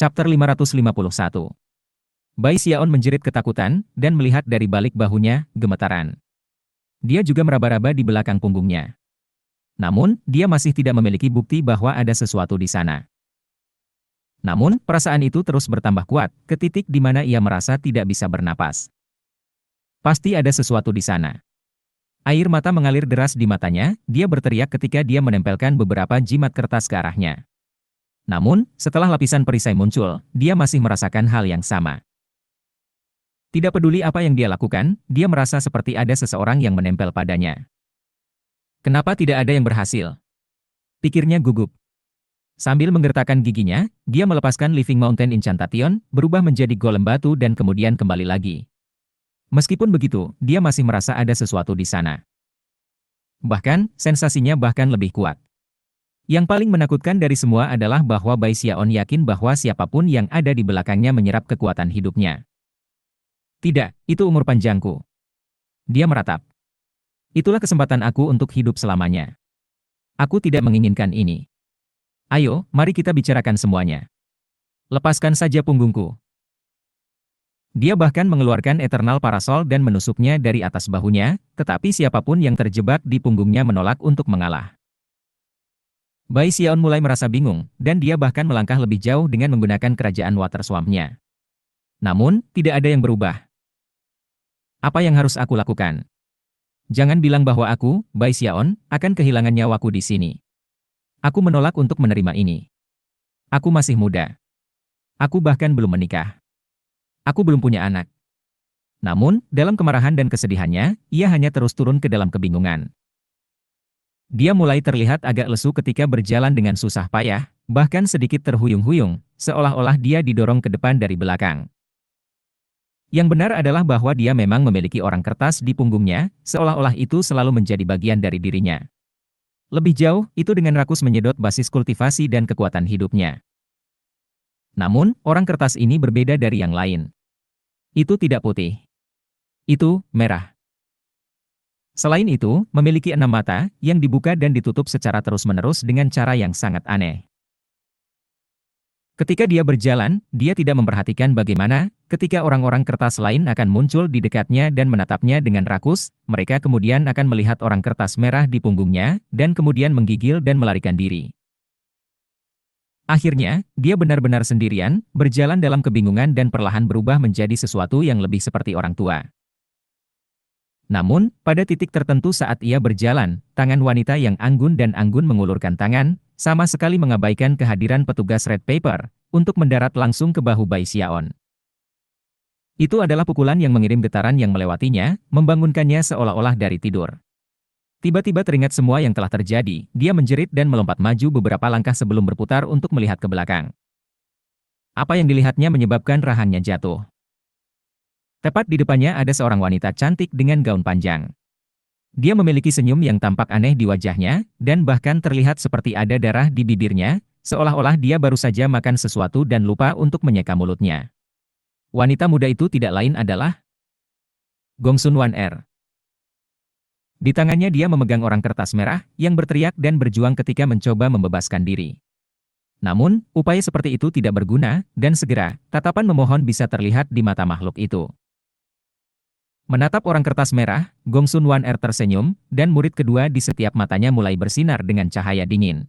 Chapter 551. Bai Xiaon menjerit ketakutan, dan melihat dari balik bahunya, gemetaran. Dia juga meraba-raba di belakang punggungnya. Namun, dia masih tidak memiliki bukti bahwa ada sesuatu di sana. Namun, perasaan itu terus bertambah kuat, ke titik di mana ia merasa tidak bisa bernapas. Pasti ada sesuatu di sana. Air mata mengalir deras di matanya, dia berteriak ketika dia menempelkan beberapa jimat kertas ke arahnya. Namun, setelah lapisan perisai muncul, dia masih merasakan hal yang sama. Tidak peduli apa yang dia lakukan, dia merasa seperti ada seseorang yang menempel padanya. Kenapa tidak ada yang berhasil? Pikirnya gugup. Sambil menggertakkan giginya, dia melepaskan Living Mountain Incantation, berubah menjadi golem batu dan kemudian kembali lagi. Meskipun begitu, dia masih merasa ada sesuatu di sana. Bahkan, sensasinya bahkan lebih kuat. Yang paling menakutkan dari semua adalah bahwa Bai Xiaon yakin bahwa siapapun yang ada di belakangnya menyerap kekuatan hidupnya. Tidak, itu umur panjangku. Dia meratap. Itulah kesempatan aku untuk hidup selamanya. Aku tidak menginginkan ini. Ayo, mari kita bicarakan semuanya. Lepaskan saja punggungku. Dia bahkan mengeluarkan Eternal Parasol dan menusuknya dari atas bahunya, tetapi siapapun yang terjebak di punggungnya menolak untuk mengalah. Bai Xiaon mulai merasa bingung, dan dia bahkan melangkah lebih jauh dengan menggunakan kerajaan Water Swamp-nya. Namun, tidak ada yang berubah. Apa yang harus aku lakukan? Jangan bilang bahwa aku, Bai Xiaon, akan kehilangan nyawaku di sini. Aku menolak untuk menerima ini. Aku masih muda. Aku bahkan belum menikah. Aku belum punya anak. Namun, dalam kemarahan dan kesedihannya, ia hanya terus turun ke dalam kebingungan. Dia mulai terlihat agak lesu ketika berjalan dengan susah payah, bahkan sedikit terhuyung-huyung, seolah-olah dia didorong ke depan dari belakang. Yang benar adalah bahwa dia memang memiliki orang kertas di punggungnya, seolah-olah itu selalu menjadi bagian dari dirinya. Lebih jauh, itu dengan rakus menyedot basis kultivasi dan kekuatan hidupnya. Namun, orang kertas ini berbeda dari yang lain. Itu tidak putih. Itu merah. Selain itu, memiliki 6 mata, yang dibuka dan ditutup secara terus-menerus dengan cara yang sangat aneh. Ketika dia berjalan, dia tidak memperhatikan bagaimana, ketika orang-orang kertas lain akan muncul di dekatnya dan menatapnya dengan rakus, mereka kemudian akan melihat orang kertas merah di punggungnya, dan kemudian menggigil dan melarikan diri. Akhirnya, dia benar-benar sendirian, berjalan dalam kebingungan dan perlahan berubah menjadi sesuatu yang lebih seperti orang tua. Namun, pada titik tertentu saat ia berjalan, tangan wanita yang anggun dan anggun mengulurkan tangan, sama sekali mengabaikan kehadiran petugas Red Paper, untuk mendarat langsung ke bahu Bai Xiaon. Itu adalah pukulan yang mengirim getaran yang melewatinya, membangunkannya seolah-olah dari tidur. Tiba-tiba teringat semua yang telah terjadi, dia menjerit dan melompat maju beberapa langkah sebelum berputar untuk melihat ke belakang. Apa yang dilihatnya menyebabkan rahannya jatuh. Tepat di depannya ada seorang wanita cantik dengan gaun panjang. Dia memiliki senyum yang tampak aneh di wajahnya, dan bahkan terlihat seperti ada darah di bibirnya, seolah-olah dia baru saja makan sesuatu dan lupa untuk menyeka mulutnya. Wanita muda itu tidak lain adalah Gongsun Wan-er. Di tangannya dia memegang orang kertas merah, yang berteriak dan berjuang ketika mencoba membebaskan diri. Namun, upaya seperti itu tidak berguna, dan segera, tatapan memohon bisa terlihat di mata makhluk itu. Menatap orang kertas merah, Gongsun Wan-er tersenyum, dan murid kedua di setiap matanya mulai bersinar dengan cahaya dingin.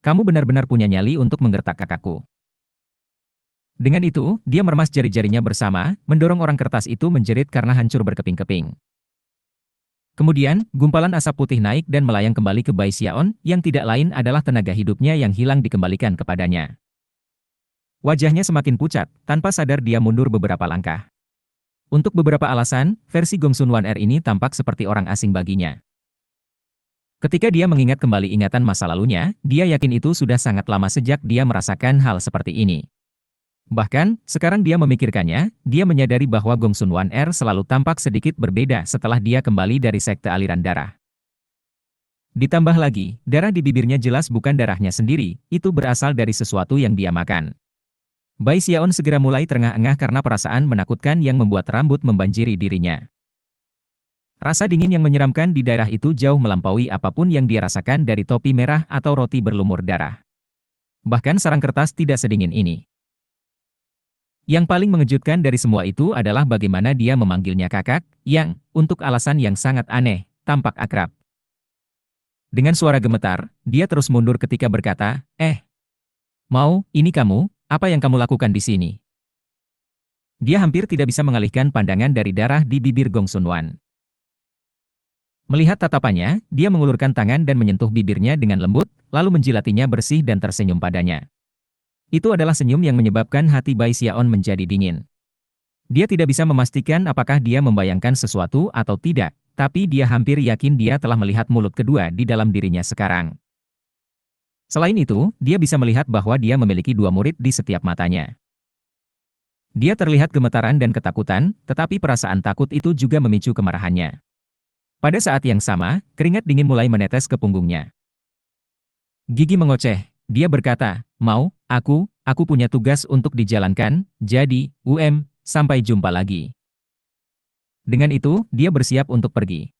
Kamu benar-benar punya nyali untuk menggertak kakakku. Dengan itu, dia meremas jari-jarinya bersama, mendorong orang kertas itu menjerit karena hancur berkeping-keping. Kemudian, gumpalan asap putih naik dan melayang kembali ke Bai Xiaon, yang tidak lain adalah tenaga hidupnya yang hilang dikembalikan kepadanya. Wajahnya semakin pucat, tanpa sadar dia mundur beberapa langkah. Untuk beberapa alasan, versi Gongsun Wan-er ini tampak seperti orang asing baginya. Ketika dia mengingat kembali ingatan masa lalunya, dia yakin itu sudah sangat lama sejak dia merasakan hal seperti ini. Bahkan, sekarang dia memikirkannya, dia menyadari bahwa Gongsun Wan-er selalu tampak sedikit berbeda setelah dia kembali dari sekte aliran darah. Ditambah lagi, darah di bibirnya jelas bukan darahnya sendiri, itu berasal dari sesuatu yang dia makan. Bai Xiaon segera mulai terengah-engah karena perasaan menakutkan yang membuat rambut membanjiri dirinya. Rasa dingin yang menyeramkan di daerah itu jauh melampaui apapun yang dia rasakan dari topi merah atau roti berlumur darah. Bahkan sarang kertas tidak sedingin ini. Yang paling mengejutkan dari semua itu adalah bagaimana dia memanggilnya kakak, yang, untuk alasan yang sangat aneh, tampak akrab. Dengan suara gemetar, dia terus mundur ketika berkata, ini kamu, apa yang kamu lakukan di sini? Dia hampir tidak bisa mengalihkan pandangan dari darah di bibir Gong Sun Wan. Melihat tatapannya, dia mengulurkan tangan dan menyentuh bibirnya dengan lembut, lalu menjilatinya bersih dan tersenyum padanya. Itu adalah senyum yang menyebabkan hati Bai Xiaon menjadi dingin. Dia tidak bisa memastikan apakah dia membayangkan sesuatu atau tidak, tapi dia hampir yakin dia telah melihat mulut kedua di dalam dirinya sekarang. Selain itu, dia bisa melihat bahwa dia memiliki dua murid di setiap matanya. Dia terlihat gemetaran dan ketakutan, tetapi perasaan takut itu juga memicu kemarahannya. Pada saat yang sama, keringat dingin mulai menetes ke punggungnya. Gigi mengoceh, dia berkata, aku punya tugas untuk dijalankan, jadi, sampai jumpa lagi. Dengan itu, dia bersiap untuk pergi.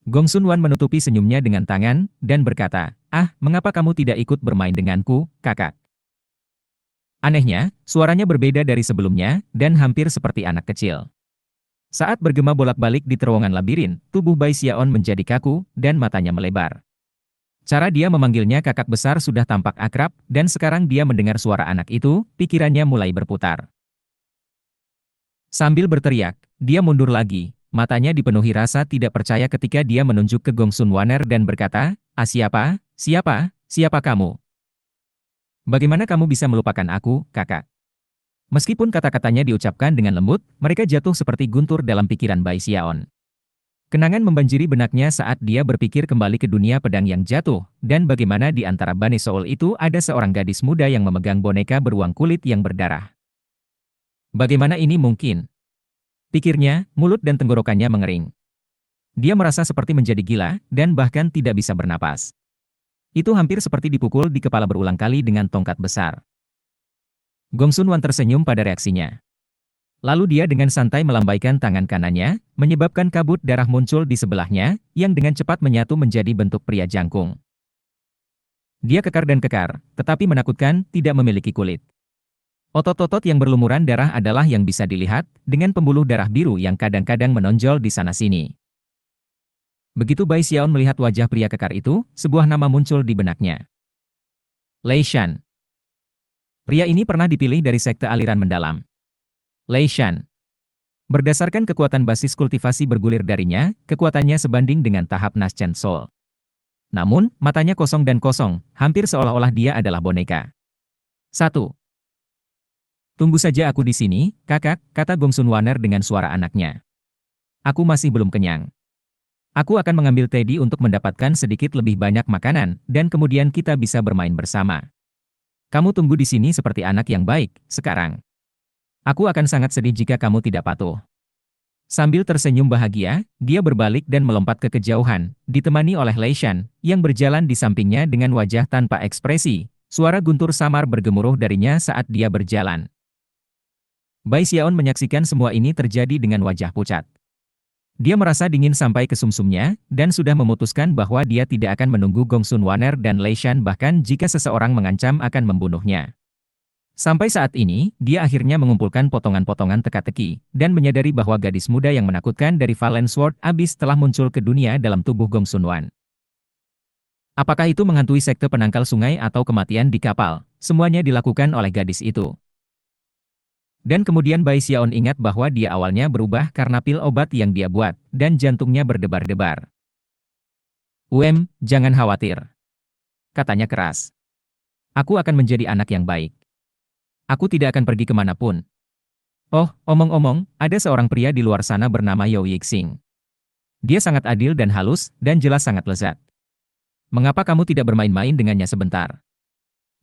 Gong Sun Wan menutupi senyumnya dengan tangan, dan berkata, mengapa kamu tidak ikut bermain denganku, kakak? Anehnya, suaranya berbeda dari sebelumnya, dan hampir seperti anak kecil. Saat bergema bolak-balik di terowongan labirin, tubuh Bai Xiaon menjadi kaku, dan matanya melebar. Cara dia memanggilnya kakak besar sudah tampak akrab, dan sekarang dia mendengar suara anak itu, pikirannya mulai berputar. Sambil berteriak, dia mundur lagi. Matanya dipenuhi rasa tidak percaya ketika dia menunjuk ke Gong Sun Waner dan berkata, siapa kamu? Bagaimana kamu bisa melupakan aku, kakak? Meskipun kata-katanya diucapkan dengan lembut, mereka jatuh seperti guntur dalam pikiran Bai Xiaon. Kenangan membanjiri benaknya saat dia berpikir kembali ke dunia pedang yang jatuh, dan bagaimana di antara Bani Soul itu ada seorang gadis muda yang memegang boneka beruang kulit yang berdarah. Bagaimana ini mungkin? Pikirnya, mulut dan tenggorokannya mengering. Dia merasa seperti menjadi gila, dan bahkan tidak bisa bernapas. Itu hampir seperti dipukul di kepala berulang kali dengan tongkat besar. Gong Sun Wan tersenyum pada reaksinya. Lalu dia dengan santai melambaikan tangan kanannya, menyebabkan kabut darah muncul di sebelahnya, yang dengan cepat menyatu menjadi bentuk pria jangkung. Dia kekar dan kekar, tetapi menakutkan, tidak memiliki kulit. Otot-otot yang berlumuran darah adalah yang bisa dilihat, dengan pembuluh darah biru yang kadang-kadang menonjol di sana-sini. Begitu Bai Xiaon melihat wajah pria kekar itu, sebuah nama muncul di benaknya. Lei Shan. Pria ini pernah dipilih dari sekte aliran mendalam. Lei Shan. Berdasarkan kekuatan basis kultivasi bergulir darinya, kekuatannya sebanding dengan tahap Naschen Soul. Namun, matanya kosong dan kosong, hampir seolah-olah dia adalah boneka. 1. Tunggu saja aku di sini, kakak, kata Gong Sun Waner dengan suara anaknya. Aku masih belum kenyang. Aku akan mengambil Teddy untuk mendapatkan sedikit lebih banyak makanan, dan kemudian kita bisa bermain bersama. Kamu tunggu di sini seperti anak yang baik, sekarang. Aku akan sangat sedih jika kamu tidak patuh. Sambil tersenyum bahagia, dia berbalik dan melompat ke kejauhan, ditemani oleh Lei Shan, yang berjalan di sampingnya dengan wajah tanpa ekspresi. Suara guntur samar bergemuruh darinya saat dia berjalan. Bai Xiaon menyaksikan semua ini terjadi dengan wajah pucat. Dia merasa dingin sampai ke sumsumnya, dan sudah memutuskan bahwa dia tidak akan menunggu Gong Sun Waner dan Lei Shan bahkan jika seseorang mengancam akan membunuhnya. Sampai saat ini, dia akhirnya mengumpulkan potongan-potongan teka-teki, dan menyadari bahwa gadis muda yang menakutkan dari Valen Sword Abyss telah muncul ke dunia dalam tubuh Gong Sun Wan. Apakah itu menghantui sekte penangkal sungai atau kematian di kapal, semuanya dilakukan oleh gadis itu. Dan kemudian Bai Xiaon ingat bahwa dia awalnya berubah karena pil obat yang dia buat, dan jantungnya berdebar-debar. Jangan khawatir. Katanya keras. Aku akan menjadi anak yang baik. Aku tidak akan pergi kemanapun. Oh, omong-omong, ada seorang pria di luar sana bernama Yao Yixing. Dia sangat adil dan halus, dan jelas sangat lezat. Mengapa kamu tidak bermain-main dengannya sebentar?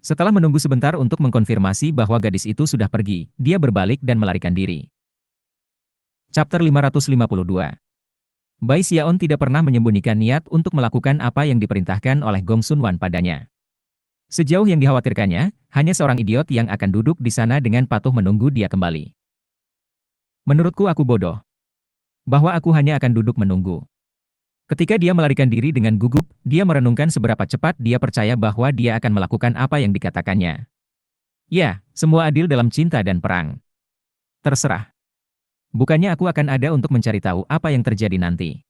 Setelah menunggu sebentar untuk mengkonfirmasi bahwa gadis itu sudah pergi, dia berbalik dan melarikan diri. Chapter 552. Bai Xiaon tidak pernah menyembunyikan niat untuk melakukan apa yang diperintahkan oleh Gong Sun Wan padanya. Sejauh yang dikhawatirkannya, hanya seorang idiot yang akan duduk di sana dengan patuh menunggu dia kembali. Menurutku aku bodoh. Bahwa aku hanya akan duduk menunggu. Ketika dia melarikan diri dengan gugup, dia merenungkan seberapa cepat dia percaya bahwa dia akan melakukan apa yang dikatakannya. Ya, semua adil dalam cinta dan perang. Terserah. Bukannya aku akan ada untuk mencari tahu apa yang terjadi nanti.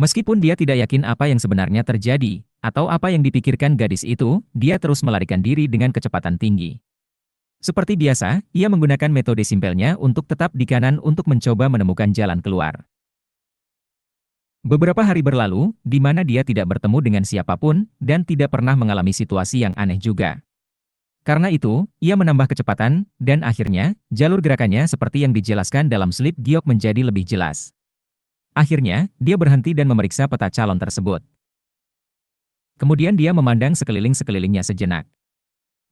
Meskipun dia tidak yakin apa yang sebenarnya terjadi, atau apa yang dipikirkan gadis itu, dia terus melarikan diri dengan kecepatan tinggi. Seperti biasa, ia menggunakan metode simpelnya untuk tetap di kanan untuk mencoba menemukan jalan keluar. Beberapa hari berlalu, di mana dia tidak bertemu dengan siapapun, dan tidak pernah mengalami situasi yang aneh juga. Karena itu, ia menambah kecepatan, dan akhirnya, jalur gerakannya seperti yang dijelaskan dalam slip giok menjadi lebih jelas. Akhirnya, dia berhenti dan memeriksa peta calon tersebut. Kemudian dia memandang sekeliling-sekelilingnya sejenak.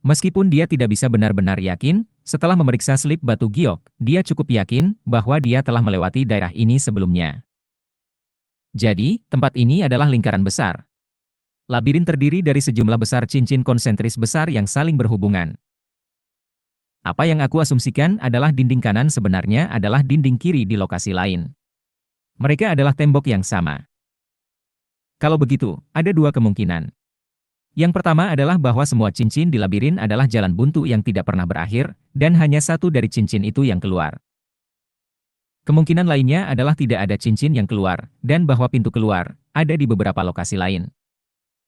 Meskipun dia tidak bisa benar-benar yakin, setelah memeriksa slip batu giok, dia cukup yakin bahwa dia telah melewati daerah ini sebelumnya. Jadi, tempat ini adalah lingkaran besar. Labirin terdiri dari sejumlah besar cincin konsentris besar yang saling berhubungan. Apa yang aku asumsikan adalah dinding kanan sebenarnya adalah dinding kiri di lokasi lain. Mereka adalah tembok yang sama. Kalau begitu, ada dua kemungkinan. Yang pertama adalah bahwa semua cincin di labirin adalah jalan buntu yang tidak pernah berakhir, dan hanya satu dari cincin itu yang keluar. Kemungkinan lainnya adalah tidak ada cincin yang keluar, dan bahwa pintu keluar ada di beberapa lokasi lain.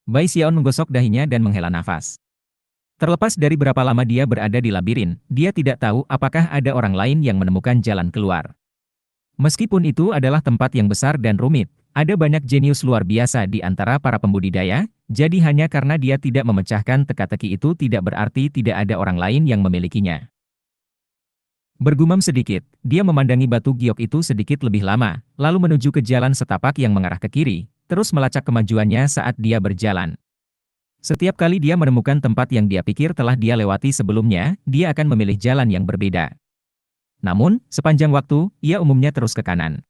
Bai Xiaon menggosok dahinya dan menghela nafas. Terlepas dari berapa lama dia berada di labirin, dia tidak tahu apakah ada orang lain yang menemukan jalan keluar. Meskipun itu adalah tempat yang besar dan rumit, ada banyak jenius luar biasa di antara para pembudidaya, jadi hanya karena dia tidak memecahkan teka-teki itu tidak berarti tidak ada orang lain yang memilikinya. Bergumam sedikit, dia memandangi batu giok itu sedikit lebih lama, lalu menuju ke jalan setapak yang mengarah ke kiri, terus melacak kemajuannya saat dia berjalan. Setiap kali dia menemukan tempat yang dia pikir telah dia lewati sebelumnya, dia akan memilih jalan yang berbeda. Namun, sepanjang waktu, ia umumnya terus ke kanan.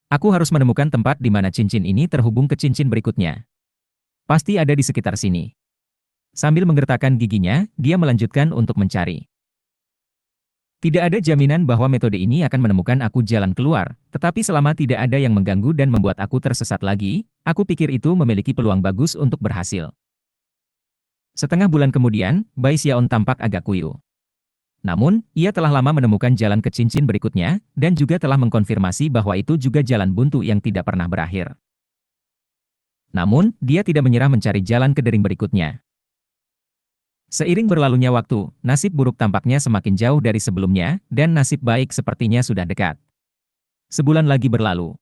Aku harus menemukan tempat di mana cincin ini terhubung ke cincin berikutnya. Pasti ada di sekitar sini. Sambil menggertakkan giginya, dia melanjutkan untuk mencari. Tidak ada jaminan bahwa metode ini akan menemukan aku jalan keluar, tetapi selama tidak ada yang mengganggu dan membuat aku tersesat lagi, aku pikir itu memiliki peluang bagus untuk berhasil. Setengah bulan kemudian, Bai Xiaon tampak agak kuyuh. Namun, ia telah lama menemukan jalan ke cincin berikutnya, dan juga telah mengkonfirmasi bahwa itu juga jalan buntu yang tidak pernah berakhir. Namun, dia tidak menyerah mencari jalan ke dering berikutnya. Seiring berlalunya waktu, nasib buruk tampaknya semakin jauh dari sebelumnya, dan nasib baik sepertinya sudah dekat. Sebulan lagi berlalu.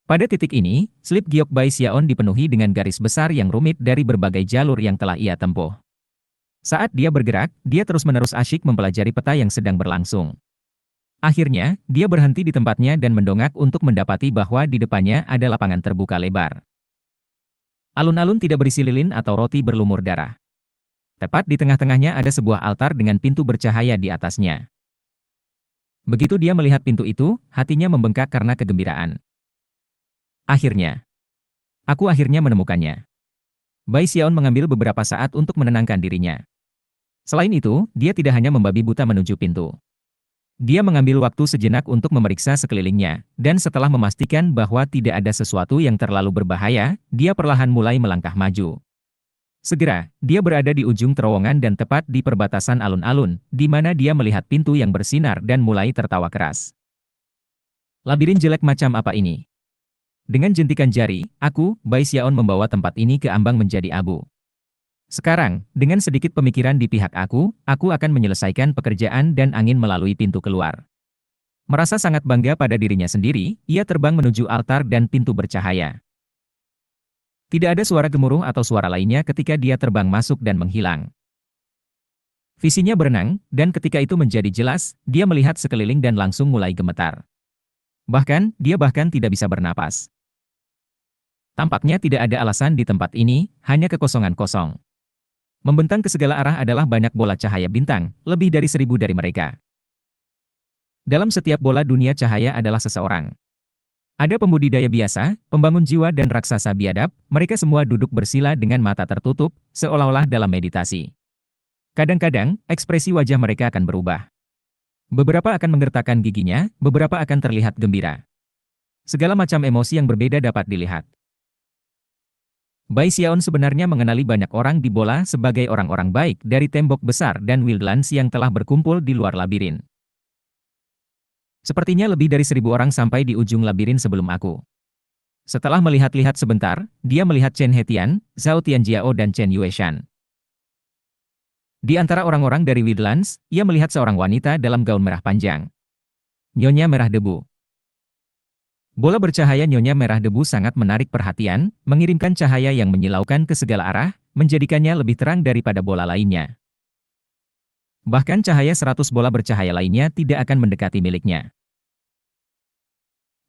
Pada titik ini, slip giok Bai Xiaon dipenuhi dengan garis besar yang rumit dari berbagai jalur yang telah ia tempuh. Saat dia bergerak, dia terus-menerus asyik mempelajari peta yang sedang berlangsung. Akhirnya, dia berhenti di tempatnya dan mendongak untuk mendapati bahwa di depannya ada lapangan terbuka lebar. Alun-alun tidak berisi lilin atau roti berlumur darah. Tepat di tengah-tengahnya ada sebuah altar dengan pintu bercahaya di atasnya. Begitu dia melihat pintu itu, hatinya membengkak karena kegembiraan. Aku akhirnya menemukannya. Bai Xiaon mengambil beberapa saat untuk menenangkan dirinya. Selain itu, dia tidak hanya membabi buta menuju pintu. Dia mengambil waktu sejenak untuk memeriksa sekelilingnya, dan setelah memastikan bahwa tidak ada sesuatu yang terlalu berbahaya, dia perlahan mulai melangkah maju. Segera, dia berada di ujung terowongan dan tepat di perbatasan alun-alun, di mana dia melihat pintu yang bersinar dan mulai tertawa keras. Labirin jelek macam apa ini? Dengan jentikan jari, Bai Xiaon membawa tempat ini ke ambang menjadi abu. Sekarang, dengan sedikit pemikiran di pihak aku akan menyelesaikan pekerjaan dan angin melalui pintu keluar. Merasa sangat bangga pada dirinya sendiri, ia terbang menuju altar dan pintu bercahaya. Tidak ada suara gemuruh atau suara lainnya ketika dia terbang masuk dan menghilang. Visinya berenang, dan ketika itu menjadi jelas, dia melihat sekeliling dan langsung mulai gemetar. Bahkan, dia tidak bisa bernapas. Tampaknya tidak ada alasan di tempat ini, hanya kekosongan kosong. Membentang ke segala arah adalah banyak bola cahaya bintang, lebih dari 1000 dari mereka. Dalam setiap bola dunia cahaya adalah seseorang. Ada pembudidaya biasa, pembangun jiwa dan raksasa biadab, mereka semua duduk bersila dengan mata tertutup, seolah-olah dalam meditasi. Kadang-kadang, ekspresi wajah mereka akan berubah. Beberapa akan menggertakkan giginya, beberapa akan terlihat gembira. Segala macam emosi yang berbeda dapat dilihat. Bai Xiaon sebenarnya mengenali banyak orang di bola sebagai orang-orang baik dari tembok besar dan Wildlands yang telah berkumpul di luar labirin. Sepertinya lebih dari 1.000 orang sampai di ujung labirin sebelum aku. Setelah melihat-lihat sebentar, dia melihat Chen Hetian, Zhao Tianjiao dan Chen Yueshan. Di antara orang-orang dari Wildlands, ia melihat seorang wanita dalam gaun merah panjang. Nyonya Merah Debu. Bola bercahaya Nyonya Merah Debu sangat menarik perhatian, mengirimkan cahaya yang menyilaukan ke segala arah, menjadikannya lebih terang daripada bola lainnya. Bahkan cahaya 100 bola bercahaya lainnya tidak akan mendekati miliknya.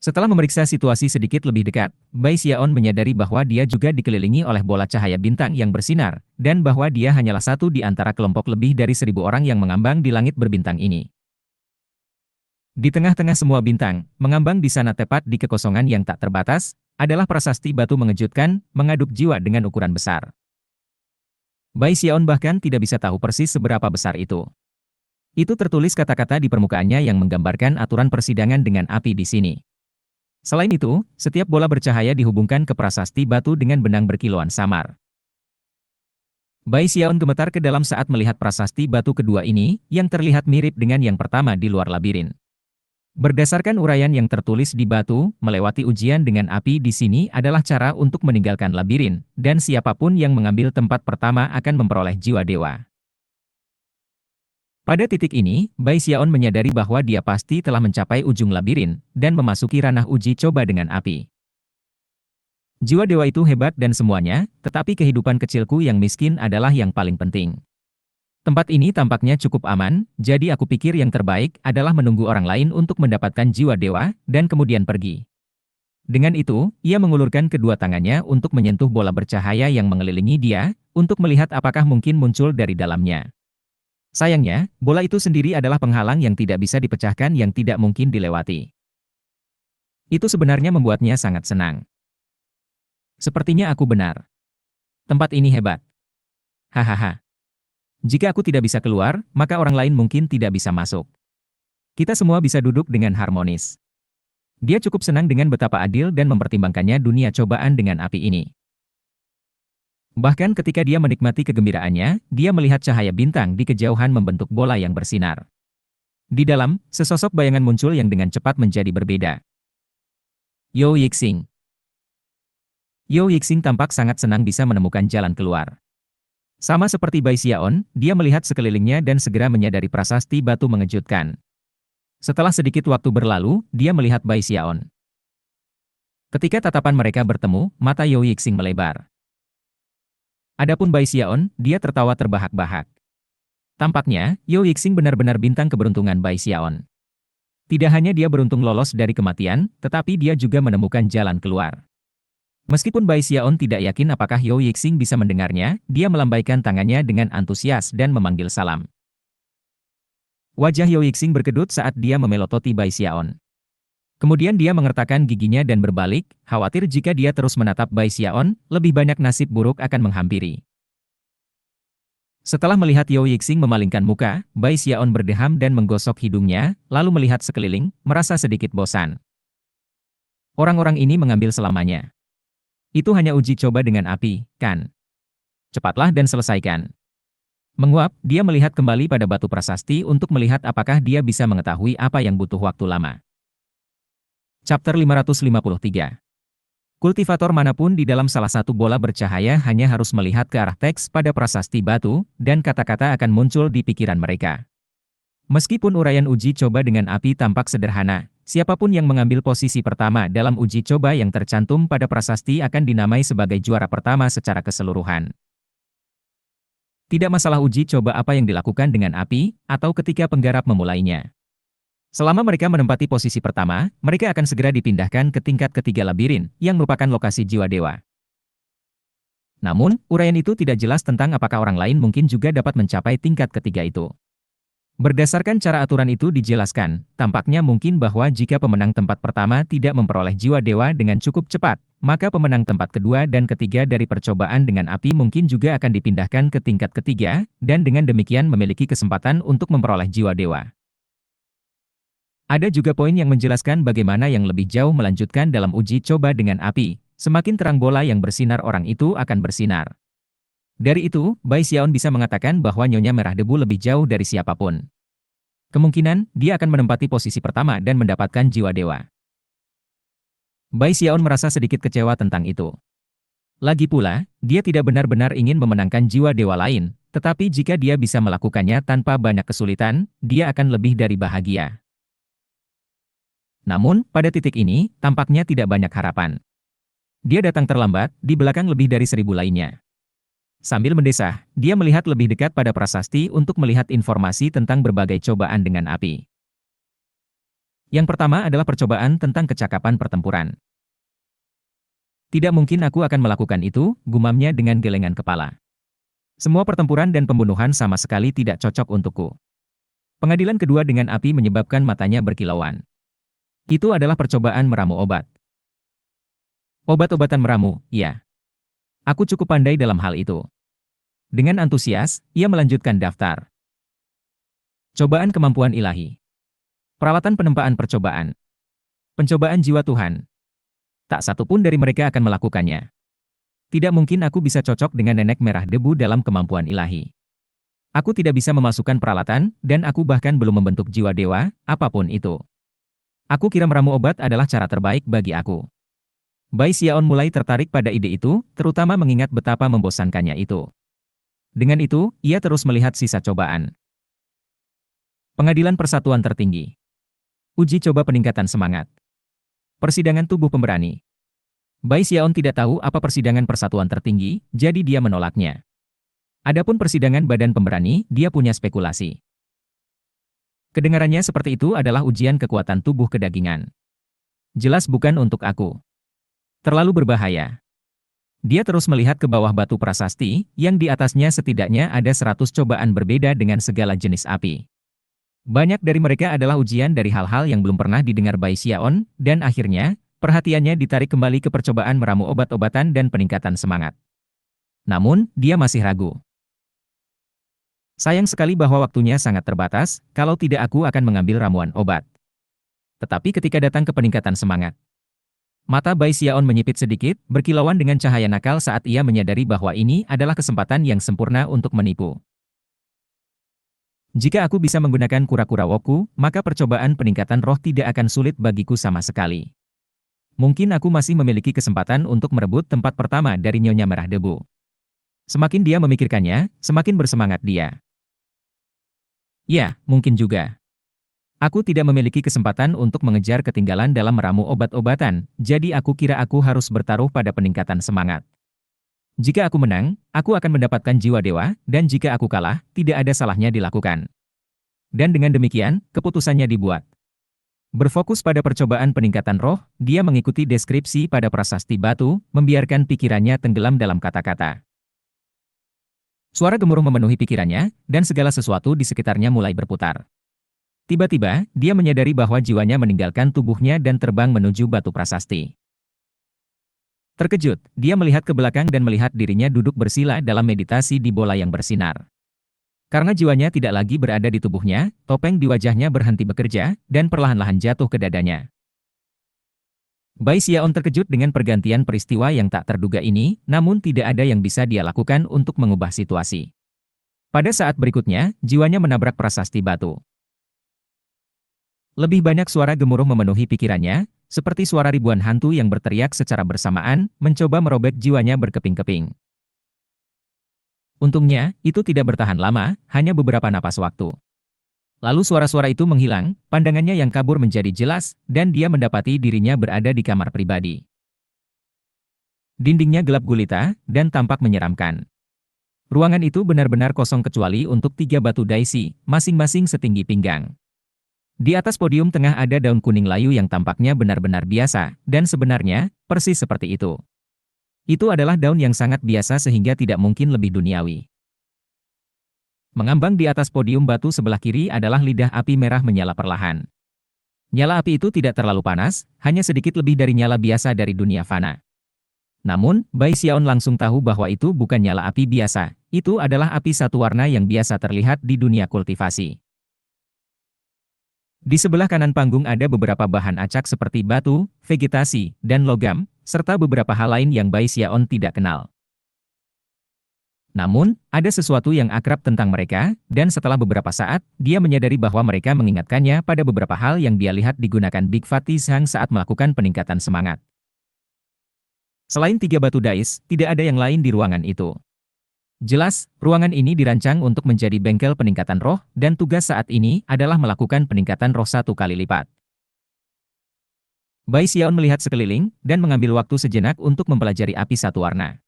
Setelah memeriksa situasi sedikit lebih dekat, Bai Xiaon menyadari bahwa dia juga dikelilingi oleh bola cahaya bintang yang bersinar, dan bahwa dia hanyalah satu di antara kelompok lebih dari 1.000 orang yang mengambang di langit berbintang ini. Di tengah-tengah semua bintang, mengambang di sana tepat di kekosongan yang tak terbatas, adalah prasasti batu mengejutkan, mengaduk jiwa dengan ukuran besar. Bai Xiaon bahkan tidak bisa tahu persis seberapa besar itu. Itu tertulis kata-kata di permukaannya yang menggambarkan aturan persidangan dengan api di sini. Selain itu, setiap bola bercahaya dihubungkan ke prasasti batu dengan benang berkilauan samar. Bai Xiaon gemetar ke dalam saat melihat prasasti batu kedua ini, yang terlihat mirip dengan yang pertama di luar labirin. Berdasarkan uraian yang tertulis di batu, melewati ujian dengan api di sini adalah cara untuk meninggalkan labirin, dan siapapun yang mengambil tempat pertama akan memperoleh jiwa dewa. Pada titik ini, Bai Xiaon menyadari bahwa dia pasti telah mencapai ujung labirin, dan memasuki ranah uji coba dengan api. Jiwa dewa itu hebat dan semuanya, tetapi kehidupan kecilku yang miskin adalah yang paling penting. Tempat ini tampaknya cukup aman, jadi aku pikir yang terbaik adalah menunggu orang lain untuk mendapatkan jiwa dewa, dan kemudian pergi. Dengan itu, ia mengulurkan kedua tangannya untuk menyentuh bola bercahaya yang mengelilingi dia, untuk melihat apakah mungkin muncul dari dalamnya. Sayangnya, bola itu sendiri adalah penghalang yang tidak bisa dipecahkan yang tidak mungkin dilewati. Itu sebenarnya membuatnya sangat senang. Sepertinya aku benar. Tempat ini hebat. Hahaha. Jika aku tidak bisa keluar, maka orang lain mungkin tidak bisa masuk. Kita semua bisa duduk dengan harmonis. Dia cukup senang dengan betapa adil dan mempertimbangkannya dunia cobaan dengan api ini. Bahkan ketika dia menikmati kegembiraannya, dia melihat cahaya bintang di kejauhan membentuk bola yang bersinar. Di dalam, sesosok bayangan muncul yang dengan cepat menjadi berbeda. Yo Yixing. Yo Yixing tampak sangat senang bisa menemukan jalan keluar. Sama seperti Bai Xiaon, dia melihat sekelilingnya dan segera menyadari prasasti batu mengejutkan. Setelah sedikit waktu berlalu, dia melihat Bai Xiaon. Ketika tatapan mereka bertemu, mata Yo Yixing melebar. Adapun Bai Xiaon, dia tertawa terbahak-bahak. Tampaknya, Yo Yixing benar-benar bintang keberuntungan Bai Xiaon. Tidak hanya dia beruntung lolos dari kematian, tetapi dia juga menemukan jalan keluar. Meskipun Bai Xiaon tidak yakin apakah Yo Yixing bisa mendengarnya, dia melambaikan tangannya dengan antusias dan memanggil salam. Wajah Yo Yixing berkedut saat dia memelototi Bai Xiaon. Kemudian dia mengertakkan giginya dan berbalik, khawatir jika dia terus menatap Bai Xiaon, lebih banyak nasib buruk akan menghampiri. Setelah melihat Yo Yixing memalingkan muka, Bai Xiaon berdeham dan menggosok hidungnya, lalu melihat sekeliling, merasa sedikit bosan. Orang-orang ini mengambil selamanya. Itu hanya uji coba dengan api, kan? Cepatlah dan selesaikan. Menguap, dia melihat kembali pada batu prasasti untuk melihat apakah dia bisa mengetahui apa yang butuh waktu lama. Chapter 553. Kultivator manapun di dalam salah satu bola bercahaya hanya harus melihat ke arah teks pada prasasti batu, dan kata-kata akan muncul di pikiran mereka. Meskipun uraian uji coba dengan api tampak sederhana, siapapun yang mengambil posisi pertama dalam uji coba yang tercantum pada prasasti akan dinamai sebagai juara pertama secara keseluruhan. Tidak masalah uji coba apa yang dilakukan dengan api, atau ketika penggarap memulainya. Selama mereka menempati posisi pertama, mereka akan segera dipindahkan ke tingkat ketiga labirin, yang merupakan lokasi jiwa dewa. Namun, uraian itu tidak jelas tentang apakah orang lain mungkin juga dapat mencapai tingkat ketiga itu. Berdasarkan cara aturan itu dijelaskan, tampaknya mungkin bahwa jika pemenang tempat pertama tidak memperoleh jiwa dewa dengan cukup cepat, maka pemenang tempat kedua dan ketiga dari percobaan dengan api mungkin juga akan dipindahkan ke tingkat ketiga, dan dengan demikian memiliki kesempatan untuk memperoleh jiwa dewa. Ada juga poin yang menjelaskan bagaimana yang lebih jauh melanjutkan dalam uji coba dengan api, semakin terang bola yang bersinar orang itu akan bersinar. Dari itu, Bai Xiaon bisa mengatakan bahwa Nyonya Merah Debu lebih jauh dari siapapun. Kemungkinan, dia akan menempati posisi pertama dan mendapatkan jiwa dewa. Bai Xiaon merasa sedikit kecewa tentang itu. Lagi pula, dia tidak benar-benar ingin memenangkan jiwa dewa lain, tetapi jika dia bisa melakukannya tanpa banyak kesulitan, dia akan lebih dari bahagia. Namun, pada titik ini, tampaknya tidak banyak harapan. Dia datang terlambat, di belakang lebih dari 1.000 lainnya. Sambil mendesah, dia melihat lebih dekat pada prasasti untuk melihat informasi tentang berbagai cobaan dengan api. Yang pertama adalah percobaan tentang kecakapan pertempuran. Tidak mungkin aku akan melakukan itu, gumamnya dengan gelengan kepala. Semua pertempuran dan pembunuhan sama sekali tidak cocok untukku. Pengadilan kedua dengan api menyebabkan matanya berkilauan. Itu adalah percobaan meramu obat. Obat-obatan meramu, ya. Aku cukup pandai dalam hal itu. Dengan antusias, ia melanjutkan daftar. Cobaan kemampuan ilahi. Peralatan penempaan percobaan. Pencobaan jiwa Tuhan. Tak satu pun dari mereka akan melakukannya. Tidak mungkin aku bisa cocok dengan nenek merah debu dalam kemampuan ilahi. Aku tidak bisa memasukkan peralatan, dan aku bahkan belum membentuk jiwa dewa, apapun itu. Aku kira meramu obat adalah cara terbaik bagi aku. Bai Xiaon mulai tertarik pada ide itu, terutama mengingat betapa membosankannya itu. Dengan itu, ia terus melihat sisa cobaan. Pengadilan Persatuan Tertinggi. Uji coba peningkatan semangat. Persidangan tubuh pemberani. Bai Xiaon tidak tahu apa persidangan Persatuan Tertinggi, jadi dia menolaknya. Adapun persidangan badan pemberani, dia punya spekulasi. Kedengarannya seperti itu adalah ujian kekuatan tubuh kedagingan. Jelas bukan untuk aku. Terlalu berbahaya. Dia terus melihat ke bawah batu prasasti, yang di atasnya setidaknya ada 100 cobaan berbeda dengan segala jenis api. Banyak dari mereka adalah ujian dari hal-hal yang belum pernah didengar Bai Xiaon, dan akhirnya, perhatiannya ditarik kembali ke percobaan meramu obat-obatan dan peningkatan semangat. Namun, dia masih ragu. Sayang sekali bahwa waktunya sangat terbatas, kalau tidak aku akan mengambil ramuan obat. Tetapi ketika datang ke peningkatan semangat, mata Bai Xiaon menyipit sedikit, berkilauan dengan cahaya nakal saat ia menyadari bahwa ini adalah kesempatan yang sempurna untuk menipu. Jika aku bisa menggunakan kura-kura woku, maka percobaan peningkatan roh tidak akan sulit bagiku sama sekali. Mungkin aku masih memiliki kesempatan untuk merebut tempat pertama dari Nyonya Merah Debu. Semakin dia memikirkannya, semakin bersemangat dia. Ya, mungkin juga. Aku tidak memiliki kesempatan untuk mengejar ketinggalan dalam meramu obat-obatan, jadi aku kira aku harus bertaruh pada peningkatan semangat. Jika aku menang, aku akan mendapatkan jiwa dewa, dan jika aku kalah, tidak ada salahnya dilakukan. Dan dengan demikian, keputusannya dibuat. Berfokus pada percobaan peningkatan roh, dia mengikuti deskripsi pada prasasti batu, membiarkan pikirannya tenggelam dalam kata-kata. Suara gemuruh memenuhi pikirannya, dan segala sesuatu di sekitarnya mulai berputar. Tiba-tiba, dia menyadari bahwa jiwanya meninggalkan tubuhnya dan terbang menuju batu prasasti. Terkejut, dia melihat ke belakang dan melihat dirinya duduk bersila dalam meditasi di bola yang bersinar. Karena jiwanya tidak lagi berada di tubuhnya, topeng di wajahnya berhenti bekerja, dan perlahan-lahan jatuh ke dadanya. Bai Xiaon terkejut dengan pergantian peristiwa yang tak terduga ini, namun tidak ada yang bisa dia lakukan untuk mengubah situasi. Pada saat berikutnya, jiwanya menabrak prasasti batu. Lebih banyak suara gemuruh memenuhi pikirannya, seperti suara ribuan hantu yang berteriak secara bersamaan, mencoba merobek jiwanya berkeping-keping. Untungnya, itu tidak bertahan lama, hanya beberapa napas waktu. Lalu suara-suara itu menghilang, pandangannya yang kabur menjadi jelas, dan dia mendapati dirinya berada di kamar pribadi. Dindingnya gelap gulita, dan tampak menyeramkan. Ruangan itu benar-benar kosong kecuali untuk 3 batu daisi, masing-masing setinggi pinggang. Di atas podium tengah ada daun kuning layu yang tampaknya benar-benar biasa, dan sebenarnya, persis seperti itu. Itu adalah daun yang sangat biasa sehingga tidak mungkin lebih duniawi. Mengambang di atas podium batu sebelah kiri adalah lidah api merah menyala perlahan. Nyala api itu tidak terlalu panas, hanya sedikit lebih dari nyala biasa dari dunia fana. Namun, Bai Xiaon langsung tahu bahwa itu bukan nyala api biasa, itu adalah api satu warna yang biasa terlihat di dunia kultivasi. Di sebelah kanan panggung ada beberapa bahan acak seperti batu, vegetasi, dan logam, serta beberapa hal lain yang Bai Xiaon tidak kenal. Namun, ada sesuatu yang akrab tentang mereka, dan setelah beberapa saat, dia menyadari bahwa mereka mengingatkannya pada beberapa hal yang dia lihat digunakan Big Fatty Zhang saat melakukan peningkatan semangat. Selain 3 batu dais, tidak ada yang lain di ruangan itu. Jelas, ruangan ini dirancang untuk menjadi bengkel peningkatan roh, dan tugas saat ini adalah melakukan peningkatan roh 1 kali lipat. Bai Xiaon melihat sekeliling, dan mengambil waktu sejenak untuk mempelajari api satu warna.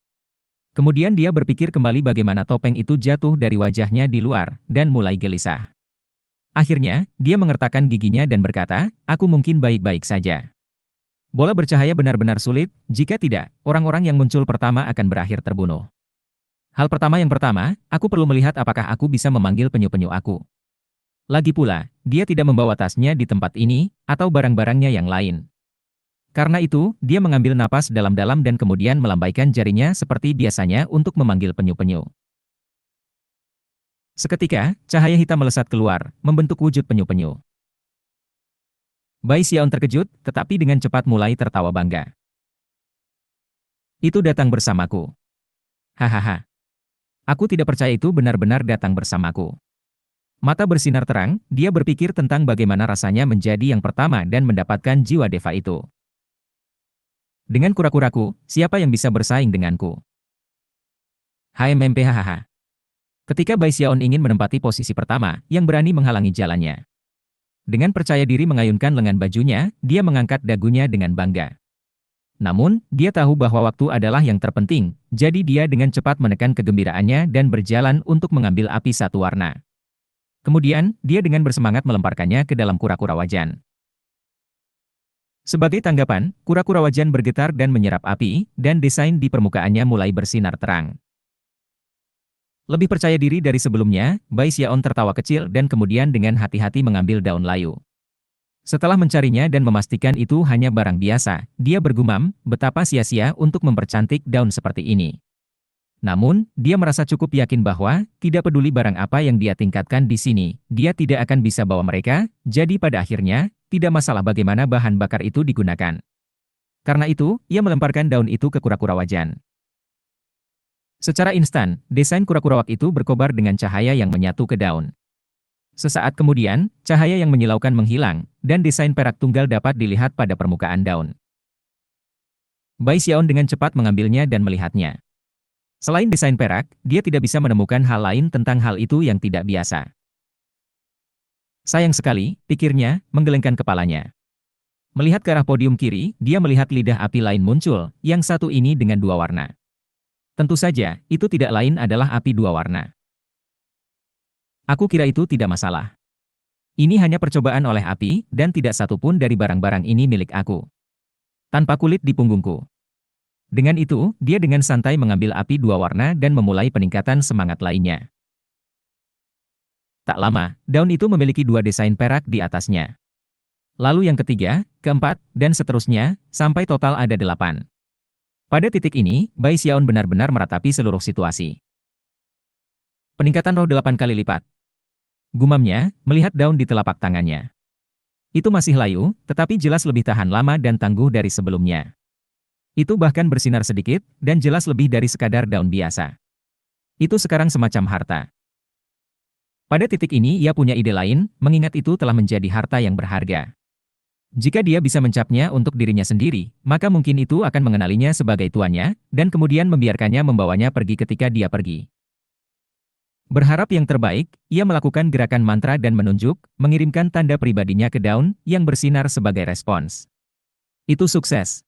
Kemudian dia berpikir kembali bagaimana topeng itu jatuh dari wajahnya di luar, dan mulai gelisah. Akhirnya, dia mengertakkan giginya dan berkata, aku mungkin baik-baik saja. Bola bercahaya benar-benar sulit, jika tidak, orang-orang yang muncul pertama akan berakhir terbunuh. Hal pertama, aku perlu melihat apakah aku bisa memanggil penyu-penyu aku. Lagi pula, dia tidak membawa tasnya di tempat ini, atau barang-barangnya yang lain. Karena itu, dia mengambil napas dalam-dalam dan kemudian melambaikan jarinya seperti biasanya untuk memanggil penyu-penyu. Seketika, cahaya hitam melesat keluar, membentuk wujud penyu-penyu. Bai Xiaon terkejut, tetapi dengan cepat mulai tertawa bangga. Itu datang bersamaku. Hahaha. Aku tidak percaya itu benar-benar datang bersamaku. Mata bersinar terang, dia berpikir tentang bagaimana rasanya menjadi yang pertama dan mendapatkan jiwa deva itu. Dengan kura-kuraku, siapa yang bisa bersaing denganku? HMMPHHH. Ketika Bai Xiaon ingin menempati posisi pertama, yang berani menghalangi jalannya. Dengan percaya diri mengayunkan lengan bajunya, dia mengangkat dagunya dengan bangga. Namun, dia tahu bahwa waktu adalah yang terpenting, jadi dia dengan cepat menekan kegembiraannya dan berjalan untuk mengambil api satu warna. Kemudian, dia dengan bersemangat melemparkannya ke dalam kura-kura wajan. Sebagai tanggapan, kura-kura wajan bergetar dan menyerap api, dan desain di permukaannya mulai bersinar terang. Lebih percaya diri dari sebelumnya, Bai Xiaon tertawa kecil dan kemudian dengan hati-hati mengambil daun layu. Setelah mencarinya dan memastikan itu hanya barang biasa, dia bergumam, betapa sia-sia untuk mempercantik daun seperti ini. Namun, dia merasa cukup yakin bahwa, tidak peduli barang apa yang dia tingkatkan di sini, dia tidak akan bisa bawa mereka, jadi pada akhirnya, tidak masalah bagaimana bahan bakar itu digunakan. Karena itu, ia melemparkan daun itu ke kura-kura wajan. Secara instan, desain kura-kura wak itu berkobar dengan cahaya yang menyatu ke daun. Sesaat kemudian, cahaya yang menyilaukan menghilang, dan desain perak tunggal dapat dilihat pada permukaan daun. Bai Xiaon dengan cepat mengambilnya dan melihatnya. Selain desain perak, dia tidak bisa menemukan hal lain tentang hal itu yang tidak biasa. Sayang sekali, pikirnya, menggelengkan kepalanya. Melihat ke arah podium kiri, dia melihat lidah api lain muncul, yang satu ini dengan 2 warna. Tentu saja, itu tidak lain adalah api 2 warna. Aku kira itu tidak masalah. Ini hanya percobaan oleh api, dan tidak satu pun dari barang-barang ini milik aku. Tanpa kulit di punggungku. Dengan itu, dia dengan santai mengambil api 2 warna dan memulai peningkatan semangat lainnya. Tak lama, daun itu memiliki 2 desain perak di atasnya. Lalu yang ketiga, keempat, dan seterusnya, sampai total ada 8. Pada titik ini, Bai Xiaon benar-benar meratapi seluruh situasi. Peningkatan roh 8 kali lipat. Gumamnya, melihat daun di telapak tangannya. Itu masih layu, tetapi jelas lebih tahan lama dan tangguh dari sebelumnya. Itu bahkan bersinar sedikit, dan jelas lebih dari sekadar daun biasa. Itu sekarang semacam harta. Pada titik ini ia punya ide lain, mengingat itu telah menjadi harta yang berharga. Jika dia bisa mencapnya untuk dirinya sendiri, maka mungkin itu akan mengenalinya sebagai tuannya, dan kemudian membiarkannya membawanya pergi ketika dia pergi. Berharap yang terbaik, ia melakukan gerakan mantra dan menunjuk, mengirimkan tanda pribadinya ke daun, yang bersinar sebagai respons. Itu sukses.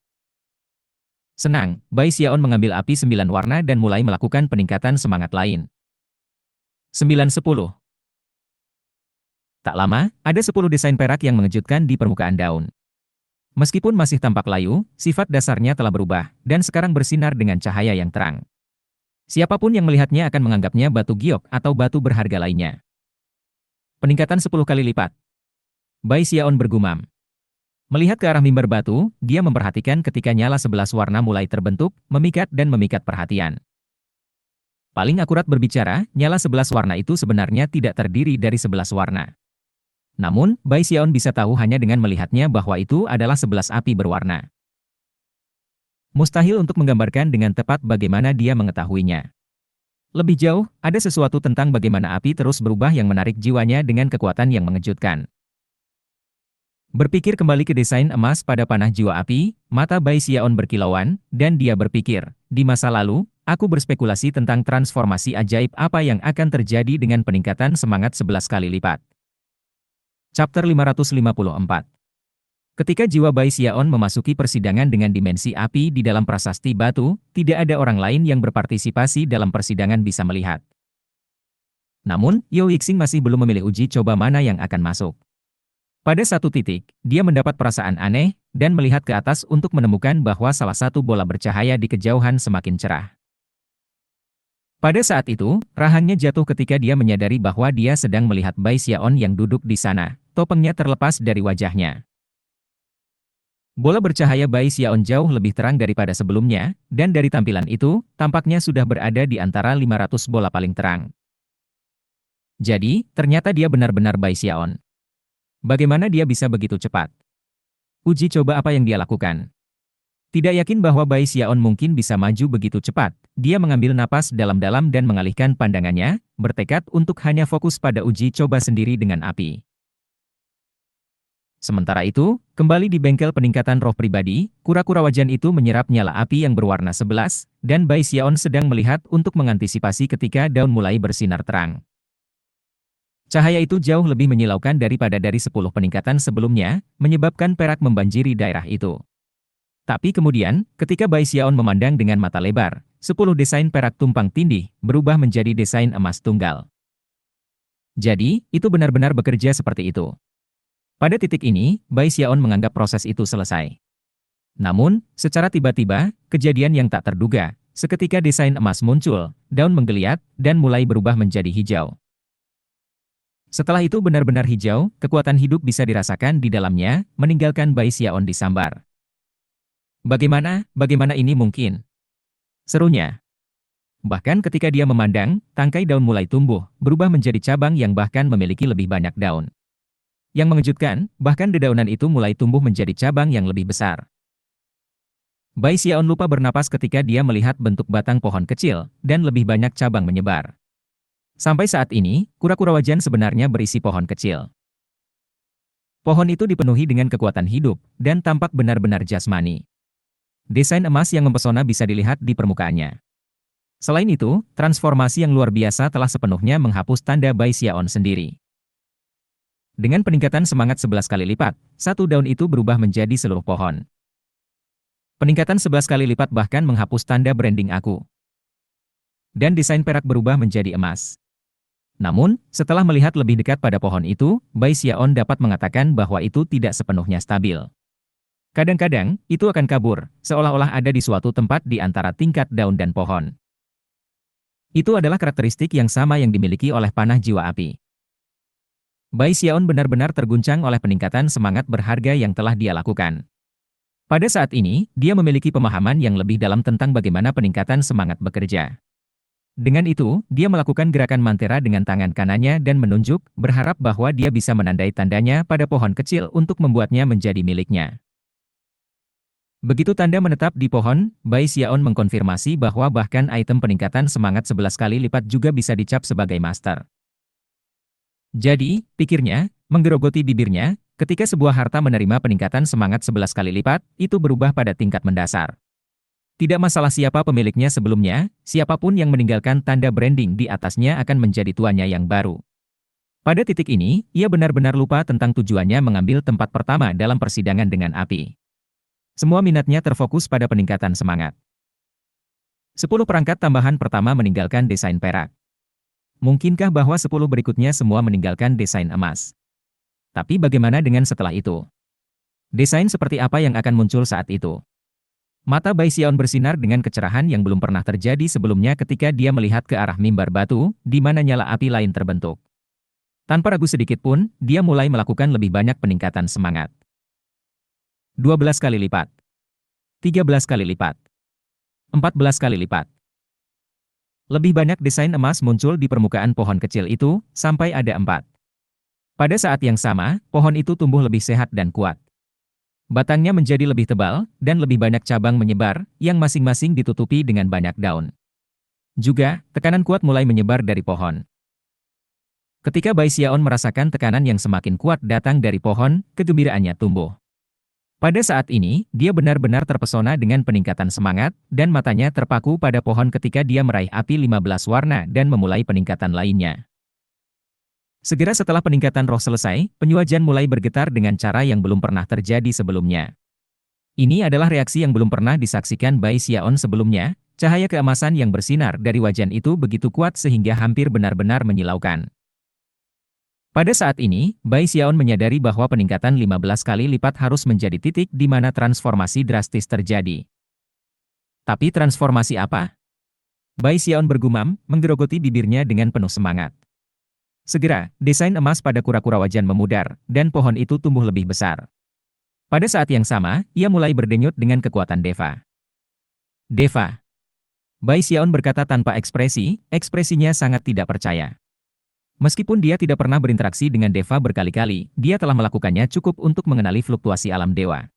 Senang, Bai Xiaon mengambil api 9 warna dan mulai melakukan peningkatan semangat lain. 9-10. Tak lama, ada 10 desain perak yang mengejutkan di permukaan daun. Meskipun masih tampak layu, sifat dasarnya telah berubah, dan sekarang bersinar dengan cahaya yang terang. Siapapun yang melihatnya akan menganggapnya batu giok atau batu berharga lainnya. Peningkatan 10 kali lipat. Bai Xiaon bergumam. Melihat ke arah mimbar batu, dia memperhatikan ketika nyala 11 warna mulai terbentuk, memikat dan memikat perhatian. Paling akurat berbicara, nyala 11 warna itu sebenarnya tidak terdiri dari 11 warna. Namun, Bai Xiaon bisa tahu hanya dengan melihatnya bahwa itu adalah 11 api berwarna. Mustahil untuk menggambarkan dengan tepat bagaimana dia mengetahuinya. Lebih jauh, ada sesuatu tentang bagaimana api terus berubah yang menarik jiwanya dengan kekuatan yang mengejutkan. Berpikir kembali ke desain emas pada panah jiwa api, mata Bai Xiaon berkilauan, dan dia berpikir, di masa lalu, aku berspekulasi tentang transformasi ajaib apa yang akan terjadi dengan peningkatan semangat 11 kali lipat. Chapter 554. Ketika jiwa Bai Xiaon memasuki persidangan dengan dimensi api di dalam prasasti batu, tidak ada orang lain yang berpartisipasi dalam persidangan bisa melihat. Namun, Yao Yixing masih belum memilih uji coba mana yang akan masuk. Pada satu titik, dia mendapat perasaan aneh, dan melihat ke atas untuk menemukan bahwa salah satu bola bercahaya di kejauhan semakin cerah. Pada saat itu, rahangnya jatuh ketika dia menyadari bahwa dia sedang melihat Bai Xiaon yang duduk di sana, topengnya terlepas dari wajahnya. Bola bercahaya Bai Xiaon jauh lebih terang daripada sebelumnya, dan dari tampilan itu, tampaknya sudah berada di antara 500 bola paling terang. Jadi, ternyata dia benar-benar Bai Xiaon. Bagaimana dia bisa begitu cepat? Uji coba apa yang dia lakukan? Tidak yakin bahwa Bai Xiaon mungkin bisa maju begitu cepat, dia mengambil napas dalam-dalam dan mengalihkan pandangannya, bertekad untuk hanya fokus pada uji coba sendiri dengan api. Sementara itu, kembali di bengkel peningkatan roh pribadi, kura-kura wajan itu menyerap nyala api yang berwarna 11, dan Bai Xiaon sedang melihat untuk mengantisipasi ketika daun mulai bersinar terang. Cahaya itu jauh lebih menyilaukan daripada dari 10 peningkatan sebelumnya, menyebabkan perak membanjiri daerah itu. Tapi kemudian, ketika Bai Xiaon memandang dengan mata lebar, 10 desain perak tumpang tindih berubah menjadi desain emas tunggal. Jadi, itu benar-benar bekerja seperti itu. Pada titik ini, Bai Xiaon menganggap proses itu selesai. Namun, secara tiba-tiba, kejadian yang tak terduga, seketika desain emas muncul, daun menggeliat, dan mulai berubah menjadi hijau. Setelah itu benar-benar hijau, kekuatan hidup bisa dirasakan di dalamnya, meninggalkan Bai Xiaon disambar. Bagaimana ini mungkin? Serunya. Bahkan ketika dia memandang, tangkai daun mulai tumbuh, berubah menjadi cabang yang bahkan memiliki lebih banyak daun. Yang mengejutkan, bahkan dedaunan itu mulai tumbuh menjadi cabang yang lebih besar. Bai Xiaon lupa bernapas ketika dia melihat bentuk batang pohon kecil, dan lebih banyak cabang menyebar. Sampai saat ini, kura-kura wajan sebenarnya berisi pohon kecil. Pohon itu dipenuhi dengan kekuatan hidup, dan tampak benar-benar jasmani. Desain emas yang mempesona bisa dilihat di permukaannya. Selain itu, transformasi yang luar biasa telah sepenuhnya menghapus tanda Bai Xiaon sendiri. Dengan peningkatan semangat 11 kali lipat, satu daun itu berubah menjadi seluruh pohon. Peningkatan 11 kali lipat bahkan menghapus tanda branding aku. Dan desain perak berubah menjadi emas. Namun, setelah melihat lebih dekat pada pohon itu, Bai Xiaon dapat mengatakan bahwa itu tidak sepenuhnya stabil. Kadang-kadang, itu akan kabur, seolah-olah ada di suatu tempat di antara tingkat daun dan pohon. Itu adalah karakteristik yang sama yang dimiliki oleh panah jiwa api. Bai Xiaon benar-benar terguncang oleh peningkatan semangat berharga yang telah dia lakukan. Pada saat ini, dia memiliki pemahaman yang lebih dalam tentang bagaimana peningkatan semangat bekerja. Dengan itu, dia melakukan gerakan mantera dengan tangan kanannya dan menunjuk, berharap bahwa dia bisa menandai tandanya pada pohon kecil untuk membuatnya menjadi miliknya. Begitu tanda menetap di pohon, Bai Xiaon mengkonfirmasi bahwa bahkan item peningkatan semangat 11 kali lipat juga bisa dicap sebagai master. Jadi, pikirnya, menggerogoti bibirnya, ketika sebuah harta menerima peningkatan semangat 11 kali lipat, itu berubah pada tingkat mendasar. Tidak masalah siapa pemiliknya sebelumnya, siapapun yang meninggalkan tanda branding di atasnya akan menjadi tuannya yang baru. Pada titik ini, ia benar-benar lupa tentang tujuannya mengambil tempat pertama dalam persidangan dengan api. Semua minatnya terfokus pada peningkatan semangat. 10 perangkat tambahan pertama meninggalkan desain perak. Mungkinkah bahwa 10 berikutnya semua meninggalkan desain emas? Tapi bagaimana dengan setelah itu? Desain seperti apa yang akan muncul saat itu? Mata Bai Xiaon bersinar dengan kecerahan yang belum pernah terjadi sebelumnya ketika dia melihat ke arah mimbar batu, di mana nyala api lain terbentuk. Tanpa ragu sedikit pun, dia mulai melakukan lebih banyak peningkatan semangat. 12 kali lipat. 13 kali lipat. 14 kali lipat. Lebih banyak desain emas muncul di permukaan pohon kecil itu, sampai ada 4. Pada saat yang sama, pohon itu tumbuh lebih sehat dan kuat. Batangnya menjadi lebih tebal, dan lebih banyak cabang menyebar, yang masing-masing ditutupi dengan banyak daun. Juga, tekanan kuat mulai menyebar dari pohon. Ketika Bai Xiaon merasakan tekanan yang semakin kuat datang dari pohon, kegembiraannya tumbuh. Pada saat ini, dia benar-benar terpesona dengan peningkatan semangat, dan matanya terpaku pada pohon ketika dia meraih api 15 warna dan memulai peningkatan lainnya. Segera setelah peningkatan roh selesai, penyuajan mulai bergetar dengan cara yang belum pernah terjadi sebelumnya. Ini adalah reaksi yang belum pernah disaksikan Bai Xiaon sebelumnya, cahaya keemasan yang bersinar dari wajan itu begitu kuat sehingga hampir benar-benar menyilaukan. Pada saat ini, Bai Xiaon menyadari bahwa peningkatan 15 kali lipat harus menjadi titik di mana transformasi drastis terjadi. Tapi transformasi apa? Bai Xiaon bergumam, menggerogoti bibirnya dengan penuh semangat. Segera, desain emas pada kura-kura wajan memudar, dan pohon itu tumbuh lebih besar. Pada saat yang sama, ia mulai berdenyut dengan kekuatan Deva. Deva. Bai Xiaon berkata tanpa ekspresi, ekspresinya sangat tidak percaya. Meskipun dia tidak pernah berinteraksi dengan Deva berkali-kali, dia telah melakukannya cukup untuk mengenali fluktuasi alam dewa.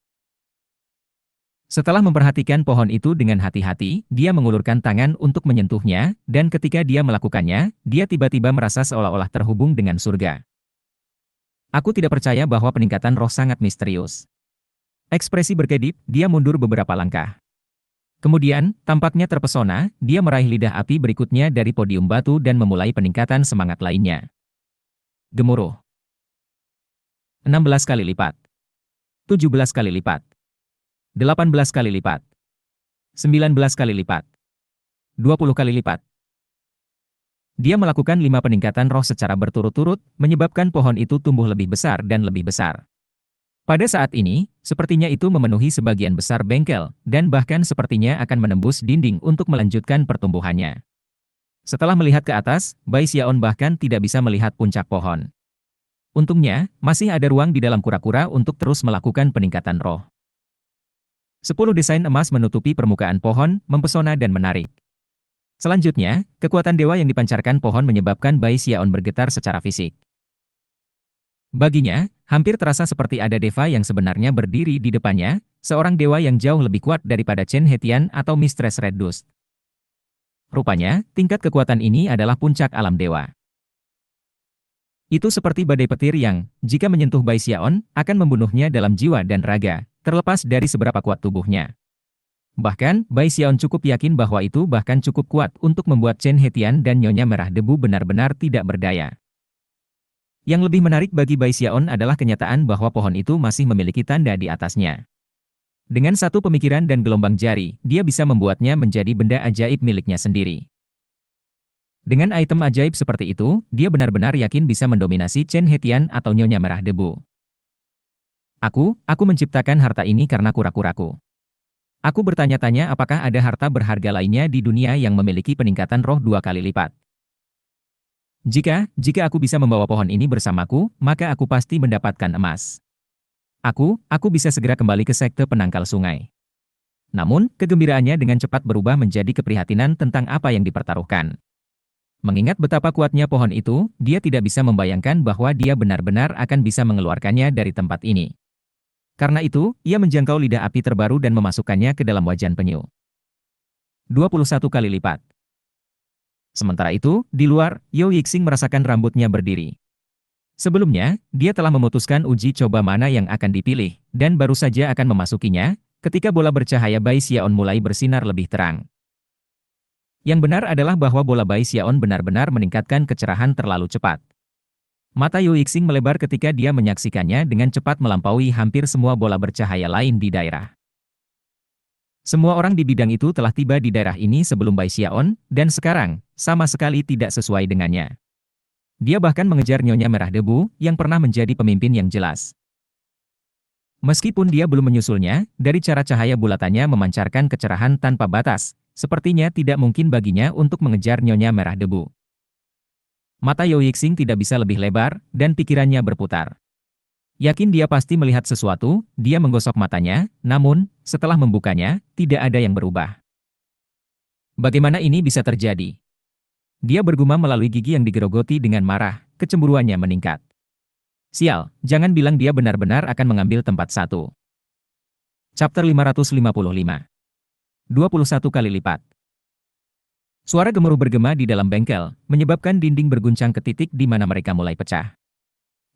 Setelah memperhatikan pohon itu dengan hati-hati, dia mengulurkan tangan untuk menyentuhnya, dan ketika dia melakukannya, dia tiba-tiba merasa seolah-olah terhubung dengan surga. Aku tidak percaya bahwa peningkatan roh sangat misterius. Ekspresi berkedip, dia mundur beberapa langkah. Kemudian, tampaknya terpesona, dia meraih lidah api berikutnya dari podium batu dan memulai peningkatan semangat lainnya. Gemuruh. 16 kali lipat. 17 kali lipat. 18 kali lipat. 19 kali lipat. 20 kali lipat. Dia melakukan 5 peningkatan roh secara berturut-turut, menyebabkan pohon itu tumbuh lebih besar dan lebih besar. Pada saat ini, sepertinya itu memenuhi sebagian besar bengkel, dan bahkan sepertinya akan menembus dinding untuk melanjutkan pertumbuhannya. Setelah melihat ke atas, Bai Xiaon bahkan tidak bisa melihat puncak pohon. Untungnya, masih ada ruang di dalam kura-kura untuk terus melakukan peningkatan roh. 10 desain emas menutupi permukaan pohon, mempesona dan menarik. Selanjutnya, kekuatan dewa yang dipancarkan pohon menyebabkan Bai Xiaon bergetar secara fisik. Baginya, hampir terasa seperti ada Deva yang sebenarnya berdiri di depannya, seorang dewa yang jauh lebih kuat daripada Chen Hetian atau Mistress Red Dust. Rupanya, tingkat kekuatan ini adalah puncak alam dewa. Itu seperti badai petir yang, jika menyentuh Bai Xiaon, akan membunuhnya dalam jiwa dan raga, terlepas dari seberapa kuat tubuhnya. Bahkan, Bai Xiaon cukup yakin bahwa itu bahkan cukup kuat untuk membuat Chen Hetian dan Nyonya Merah Debu benar-benar tidak berdaya. Yang lebih menarik bagi Bai Xiaon adalah kenyataan bahwa pohon itu masih memiliki tanda di atasnya. Dengan satu pemikiran dan gelombang jari, dia bisa membuatnya menjadi benda ajaib miliknya sendiri. Dengan item ajaib seperti itu, dia benar-benar yakin bisa mendominasi Chen Hetian atau Nyonya Merah Debu. Aku menciptakan harta ini karena kura-kuraku. Aku bertanya-tanya apakah ada harta berharga lainnya di dunia yang memiliki peningkatan roh 2 kali lipat. Jika aku bisa membawa pohon ini bersamaku, maka aku pasti mendapatkan emas. Aku bisa segera kembali ke sekte penangkal sungai. Namun, kegembiraannya dengan cepat berubah menjadi keprihatinan tentang apa yang dipertaruhkan. Mengingat betapa kuatnya pohon itu, dia tidak bisa membayangkan bahwa dia benar-benar akan bisa mengeluarkannya dari tempat ini. Karena itu, ia menjangkau lidah api terbaru dan memasukkannya ke dalam wajan penyu. 21 kali lipat. Sementara itu, di luar, Yao Yixing merasakan rambutnya berdiri. Sebelumnya, dia telah memutuskan uji coba mana yang akan dipilih, dan baru saja akan memasukinya, ketika bola bercahaya Bai Xiaon mulai bersinar lebih terang. Yang benar adalah bahwa bola Bai Xiaon benar-benar meningkatkan kecerahan terlalu cepat. Mata Yao Yixing melebar ketika dia menyaksikannya dengan cepat melampaui hampir semua bola bercahaya lain di daerah. Semua orang di bidang itu telah tiba di daerah ini sebelum Bai Xiaon, dan sekarang, sama sekali tidak sesuai dengannya. Dia bahkan mengejar Nyonya Merah Debu, yang pernah menjadi pemimpin yang jelas. Meskipun dia belum menyusulnya, dari cara cahaya bulatannya memancarkan kecerahan tanpa batas, sepertinya tidak mungkin baginya untuk mengejar Nyonya Merah Debu. Mata Yao Yixing tidak bisa lebih lebar, dan pikirannya berputar. Yakin dia pasti melihat sesuatu, dia menggosok matanya, namun, setelah membukanya, tidak ada yang berubah. Bagaimana ini bisa terjadi? Dia bergumam melalui gigi yang digerogoti dengan marah, kecemburuannya meningkat. Sial, jangan bilang dia benar-benar akan mengambil tempat satu. Chapter 555. 21 kali lipat. Suara gemuruh bergema di dalam bengkel, menyebabkan dinding berguncang ke titik di mana mereka mulai pecah.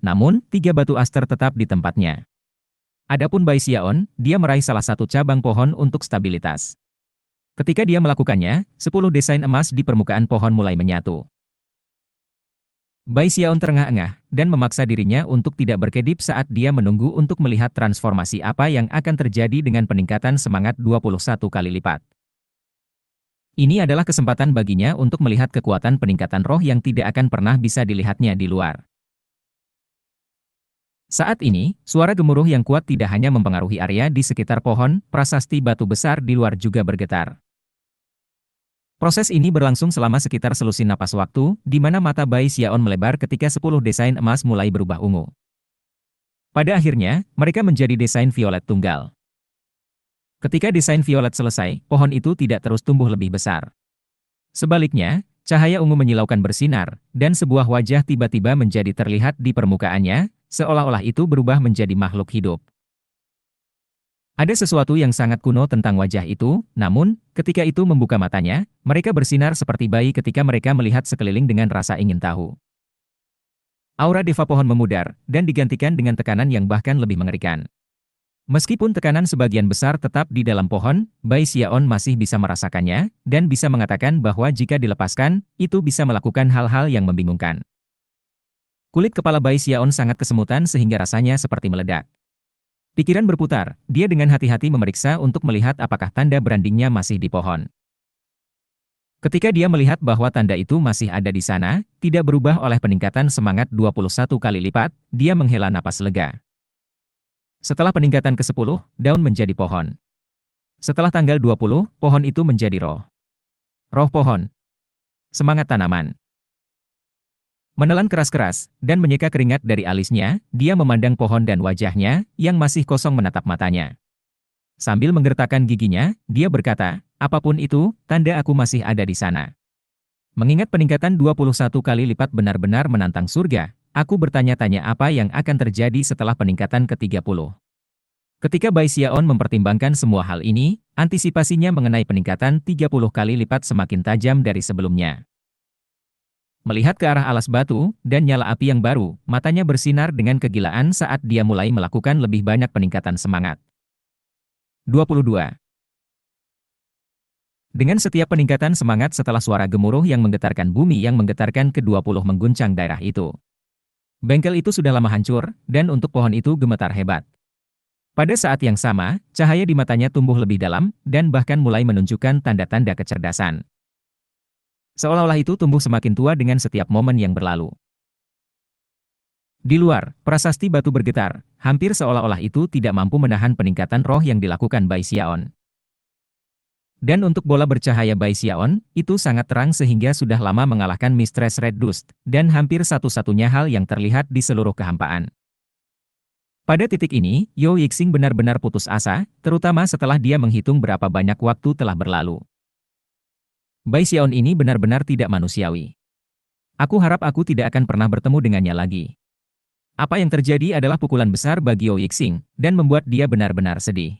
Namun, 3 batu aster tetap di tempatnya. Adapun Bai Xiaon, dia meraih salah satu cabang pohon untuk stabilitas. Ketika dia melakukannya, 10 desain emas di permukaan pohon mulai menyatu. Bai Xiaon terengah-engah, dan memaksa dirinya untuk tidak berkedip saat dia menunggu untuk melihat transformasi apa yang akan terjadi dengan peningkatan semangat 21 kali lipat. Ini adalah kesempatan baginya untuk melihat kekuatan peningkatan roh yang tidak akan pernah bisa dilihatnya di luar. Saat ini, suara gemuruh yang kuat tidak hanya mempengaruhi area di sekitar pohon, prasasti batu besar di luar juga bergetar. Proses ini berlangsung selama sekitar selusin napas waktu, di mana mata Bai Xiaon melebar ketika 10 desain emas mulai berubah ungu. Pada akhirnya, mereka menjadi desain violet tunggal. Ketika desain violet selesai, pohon itu tidak terus tumbuh lebih besar. Sebaliknya, cahaya ungu menyilaukan bersinar, dan sebuah wajah tiba-tiba menjadi terlihat di permukaannya, seolah-olah itu berubah menjadi makhluk hidup. Ada sesuatu yang sangat kuno tentang wajah itu, namun, ketika itu membuka matanya, mereka bersinar seperti bayi ketika mereka melihat sekeliling dengan rasa ingin tahu. Aura deva pohon memudar, dan digantikan dengan tekanan yang bahkan lebih mengerikan. Meskipun tekanan sebagian besar tetap di dalam pohon, Bai Xiaon masih bisa merasakannya, dan bisa mengatakan bahwa jika dilepaskan, itu bisa melakukan hal-hal yang membingungkan. Kulit kepala Bai Xiaon sangat kesemutan sehingga rasanya seperti meledak. Pikiran berputar, dia dengan hati-hati memeriksa untuk melihat apakah tanda brandingnya masih di pohon. Ketika dia melihat bahwa tanda itu masih ada di sana, tidak berubah oleh peningkatan semangat 21 kali lipat, dia menghela napas lega. Setelah peningkatan ke-10, daun menjadi pohon. Setelah tanggal 20, pohon itu menjadi roh. Roh pohon. Semangat tanaman. Menelan keras-keras, dan menyeka keringat dari alisnya, dia memandang pohon dan wajahnya, yang masih kosong menatap matanya. Sambil menggertakkan giginya, dia berkata, apapun itu, tanda aku masih ada di sana. Mengingat peningkatan 21 kali lipat benar-benar menantang surga, aku bertanya-tanya apa yang akan terjadi setelah peningkatan ke-30. Ketika Bai Xiaon mempertimbangkan semua hal ini, antisipasinya mengenai peningkatan 30 kali lipat semakin tajam dari sebelumnya. Melihat ke arah alas batu, dan nyala api yang baru, matanya bersinar dengan kegilaan saat dia mulai melakukan lebih banyak peningkatan semangat. 22. Dengan setiap peningkatan semangat setelah suara gemuruh yang menggetarkan bumi yang menggetarkan ke-20 mengguncang daerah itu. Bengkel itu sudah lama hancur, dan untuk pohon itu gemetar hebat. Pada saat yang sama, cahaya di matanya tumbuh lebih dalam, dan bahkan mulai menunjukkan tanda-tanda kecerdasan. Seolah-olah itu tumbuh semakin tua dengan setiap momen yang berlalu. Di luar, prasasti batu bergetar, hampir seolah-olah itu tidak mampu menahan peningkatan roh yang dilakukan Bai Xiaon. Dan untuk bola bercahaya Bai Xiaon, itu sangat terang sehingga sudah lama mengalahkan Mistress Red Dust, dan hampir satu-satunya hal yang terlihat di seluruh kehampaan. Pada titik ini, Yo Yixing benar-benar putus asa, terutama setelah dia menghitung berapa banyak waktu telah berlalu. Bai Xiaon ini benar-benar tidak manusiawi. Aku harap aku tidak akan pernah bertemu dengannya lagi. Apa yang terjadi adalah pukulan besar bagi Yo Yixing, dan membuat dia benar-benar sedih.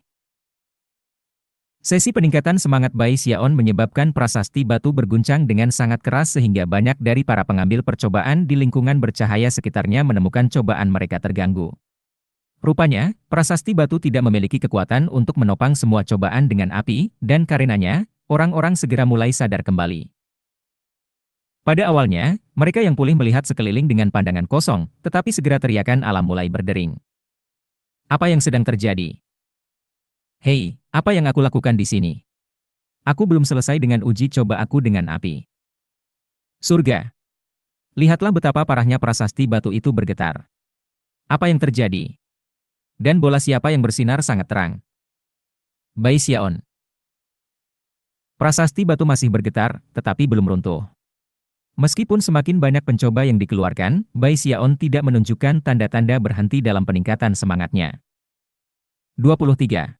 Sesi peningkatan semangat Bai Xiaon menyebabkan prasasti batu berguncang dengan sangat keras sehingga banyak dari para pengambil percobaan di lingkungan bercahaya sekitarnya menemukan cobaan mereka terganggu. Rupanya, prasasti batu tidak memiliki kekuatan untuk menopang semua cobaan dengan api, dan karenanya, orang-orang segera mulai sadar kembali. Pada awalnya, mereka yang pulih melihat sekeliling dengan pandangan kosong, tetapi segera teriakan alam mulai berdering. Apa yang sedang terjadi? Hei, apa yang aku lakukan di sini? Aku belum selesai dengan uji coba aku dengan api. Surga. Lihatlah betapa parahnya prasasti batu itu bergetar. Apa yang terjadi? Dan bola siapa yang bersinar sangat terang? Bai Xiaon. Prasasti batu masih bergetar, tetapi belum runtuh. Meskipun semakin banyak pencoba yang dikeluarkan, Bai Xiaon tidak menunjukkan tanda-tanda berhenti dalam peningkatan semangatnya. 23.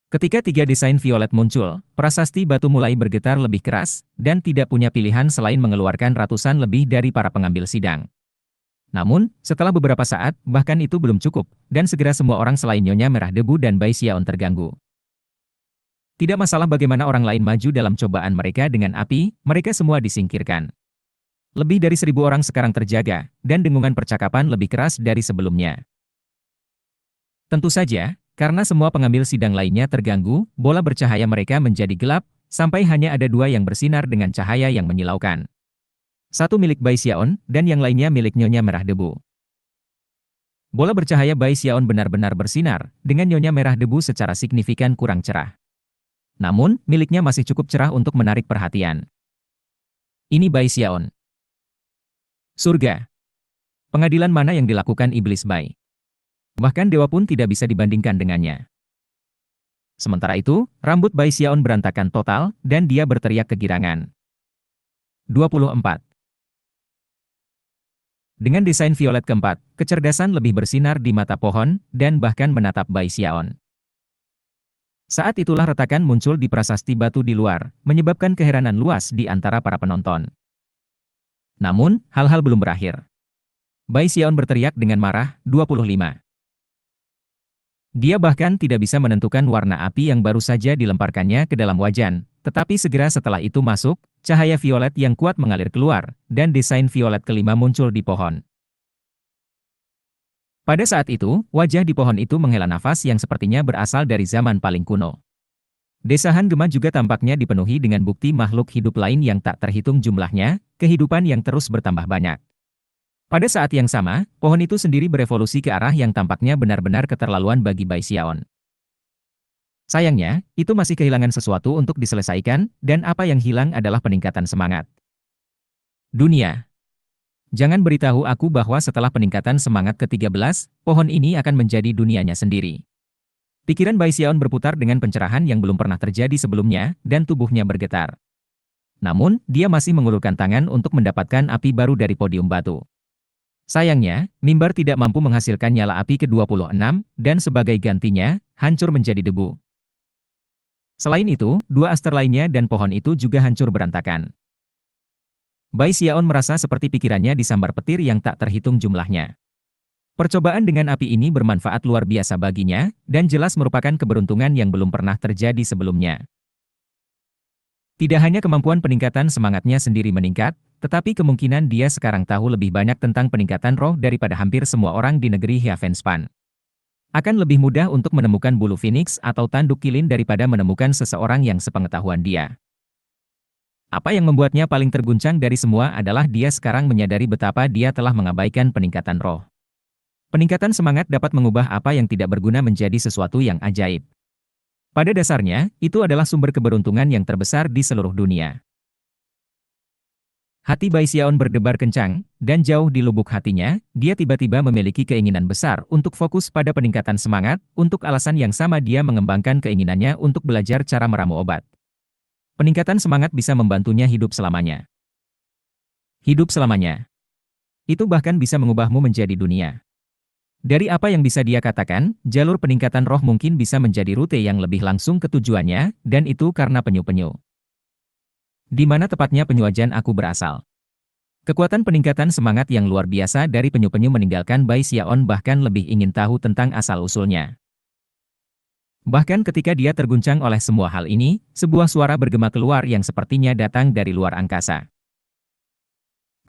Ketika 3 desain violet muncul, prasasti batu mulai bergetar lebih keras, dan tidak punya pilihan selain mengeluarkan ratusan lebih dari para pengambil sidang. Namun, setelah beberapa saat, bahkan itu belum cukup, dan segera semua orang selain Nyonya Merah Debu dan Bai Xiaon terganggu. Tidak masalah bagaimana orang lain maju dalam cobaan mereka dengan api, mereka semua disingkirkan. Lebih dari 1.000 orang sekarang terjaga, dan dengungan percakapan lebih keras dari sebelumnya. Tentu saja, karena semua pengambil sidang lainnya terganggu, bola bercahaya mereka menjadi gelap, sampai hanya ada 2 yang bersinar dengan cahaya yang menyilaukan. Satu milik Bai Xiaon, dan yang lainnya milik Nyonya Merah Debu. Bola bercahaya Bai Xiaon benar-benar bersinar, dengan Nyonya Merah Debu secara signifikan kurang cerah. Namun, miliknya masih cukup cerah untuk menarik perhatian. Ini Bai Xiaon. Surga. Pengadilan mana yang dilakukan Iblis Bai? Bahkan dewa pun tidak bisa dibandingkan dengannya. Sementara itu, rambut Bai Xiaon berantakan total, dan dia berteriak kegirangan. 24. Dengan desain violet keempat, kecerdasan lebih bersinar di mata pohon, dan bahkan menatap Bai Xiaon. Saat itulah retakan muncul di prasasti batu di luar, menyebabkan keheranan luas di antara para penonton. Namun, hal-hal belum berakhir. Bai Xiaon berteriak dengan marah, 25. Dia bahkan tidak bisa menentukan warna api yang baru saja dilemparkannya ke dalam wajan, tetapi segera setelah itu masuk, cahaya violet yang kuat mengalir keluar, dan desain violet kelima muncul di pohon. Pada saat itu, wajah di pohon itu menghela nafas yang sepertinya berasal dari zaman paling kuno. Desahan gema juga tampaknya dipenuhi dengan bukti makhluk hidup lain yang tak terhitung jumlahnya, kehidupan yang terus bertambah banyak. Pada saat yang sama, pohon itu sendiri berevolusi ke arah yang tampaknya benar-benar keterlaluan bagi Bai Xiaon. Sayangnya, itu masih kehilangan sesuatu untuk diselesaikan, dan apa yang hilang adalah peningkatan semangat. Dunia. Jangan beritahu aku bahwa setelah peningkatan semangat ke-13, pohon ini akan menjadi dunianya sendiri. Pikiran Bai Xiaon berputar dengan pencerahan yang belum pernah terjadi sebelumnya, dan tubuhnya bergetar. Namun, dia masih mengulurkan tangan untuk mendapatkan api baru dari podium batu. Sayangnya, mimbar tidak mampu menghasilkan nyala api ke-26, dan sebagai gantinya, hancur menjadi debu. Selain itu, 2 aster lainnya dan pohon itu juga hancur berantakan. Bai Xiaon merasa seperti pikirannya disambar petir yang tak terhitung jumlahnya. Percobaan dengan api ini bermanfaat luar biasa baginya, dan jelas merupakan keberuntungan yang belum pernah terjadi sebelumnya. Tidak hanya kemampuan peningkatan semangatnya sendiri meningkat, tetapi kemungkinan dia sekarang tahu lebih banyak tentang peningkatan roh daripada hampir semua orang di negeri Heavenspan. Akan lebih mudah untuk menemukan bulu phoenix atau tanduk kilin daripada menemukan seseorang yang sepengetahuan dia. Apa yang membuatnya paling terguncang dari semua adalah dia sekarang menyadari betapa dia telah mengabaikan peningkatan roh. Peningkatan semangat dapat mengubah apa yang tidak berguna menjadi sesuatu yang ajaib. Pada dasarnya, itu adalah sumber keberuntungan yang terbesar di seluruh dunia. Hati Bai Xiaon berdebar kencang, dan jauh di lubuk hatinya, dia tiba-tiba memiliki keinginan besar untuk fokus pada peningkatan semangat, untuk alasan yang sama dia mengembangkan keinginannya untuk belajar cara meramu obat. Peningkatan semangat bisa membantunya hidup selamanya. Hidup selamanya. Itu bahkan bisa mengubahmu menjadi dunia. Dari apa yang bisa dia katakan, jalur peningkatan roh mungkin bisa menjadi rute yang lebih langsung ke tujuannya, dan itu karena penyu-penyu. Di mana tepatnya penyu ajan aku berasal? Kekuatan peningkatan semangat yang luar biasa dari penyu-penyu meninggalkan Bai Xiaon bahkan lebih ingin tahu tentang asal-usulnya. Bahkan ketika dia terguncang oleh semua hal ini, sebuah suara bergema keluar yang sepertinya datang dari luar angkasa.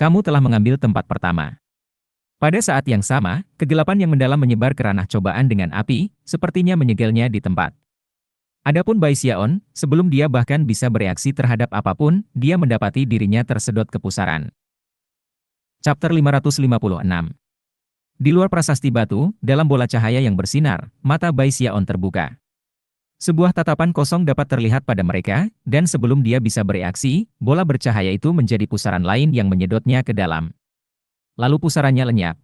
Kamu telah mengambil tempat pertama. Pada saat yang sama, kegelapan yang mendalam menyebar ke ranah cobaan dengan api, sepertinya menyegelnya di tempat. Adapun Bai Xiaon, sebelum dia bahkan bisa bereaksi terhadap apapun, dia mendapati dirinya tersedot ke pusaran. Chapter 556. Di luar prasasti batu, dalam bola cahaya yang bersinar, mata Bai Xiaon terbuka. Sebuah tatapan kosong dapat terlihat pada mereka, dan sebelum dia bisa bereaksi, bola bercahaya itu menjadi pusaran lain yang menyedotnya ke dalam. Lalu pusarannya lenyap.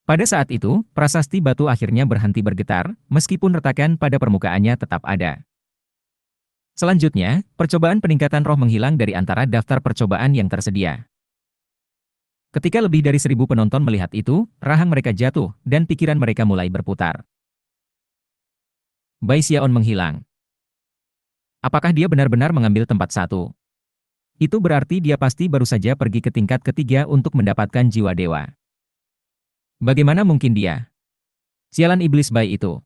Pada saat itu, prasasti batu akhirnya berhenti bergetar, meskipun retakan pada permukaannya tetap ada. Selanjutnya, percobaan peningkatan roh menghilang dari antara daftar percobaan yang tersedia. Ketika lebih dari 1.000 penonton melihat itu, rahang mereka jatuh, dan pikiran mereka mulai berputar. Bai Xiaon menghilang. Apakah dia benar-benar mengambil tempat 1? Itu berarti dia pasti baru saja pergi ke tingkat ketiga untuk mendapatkan jiwa dewa. Bagaimana mungkin dia? Sialan iblis bayi itu.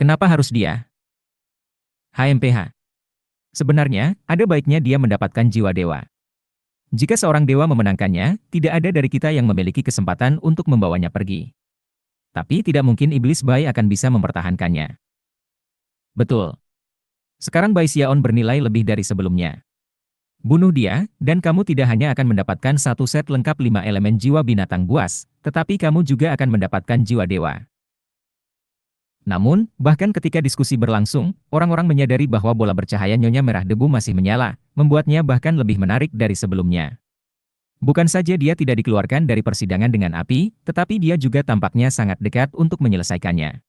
Kenapa harus dia? HMPH. Sebenarnya, ada baiknya dia mendapatkan jiwa dewa. Jika seorang dewa memenangkannya, tidak ada dari kita yang memiliki kesempatan untuk membawanya pergi. Tapi tidak mungkin iblis Bai akan bisa mempertahankannya. Betul. Sekarang Bai Xiaon bernilai lebih dari sebelumnya. Bunuh dia, dan kamu tidak hanya akan mendapatkan satu set lengkap 5 elemen jiwa binatang buas, tetapi kamu juga akan mendapatkan jiwa dewa. Namun, bahkan ketika diskusi berlangsung, orang-orang menyadari bahwa bola bercahaya nyonya merah debu masih menyala, membuatnya bahkan lebih menarik dari sebelumnya. Bukan saja dia tidak dikeluarkan dari persidangan dengan api, tetapi dia juga tampaknya sangat dekat untuk menyelesaikannya.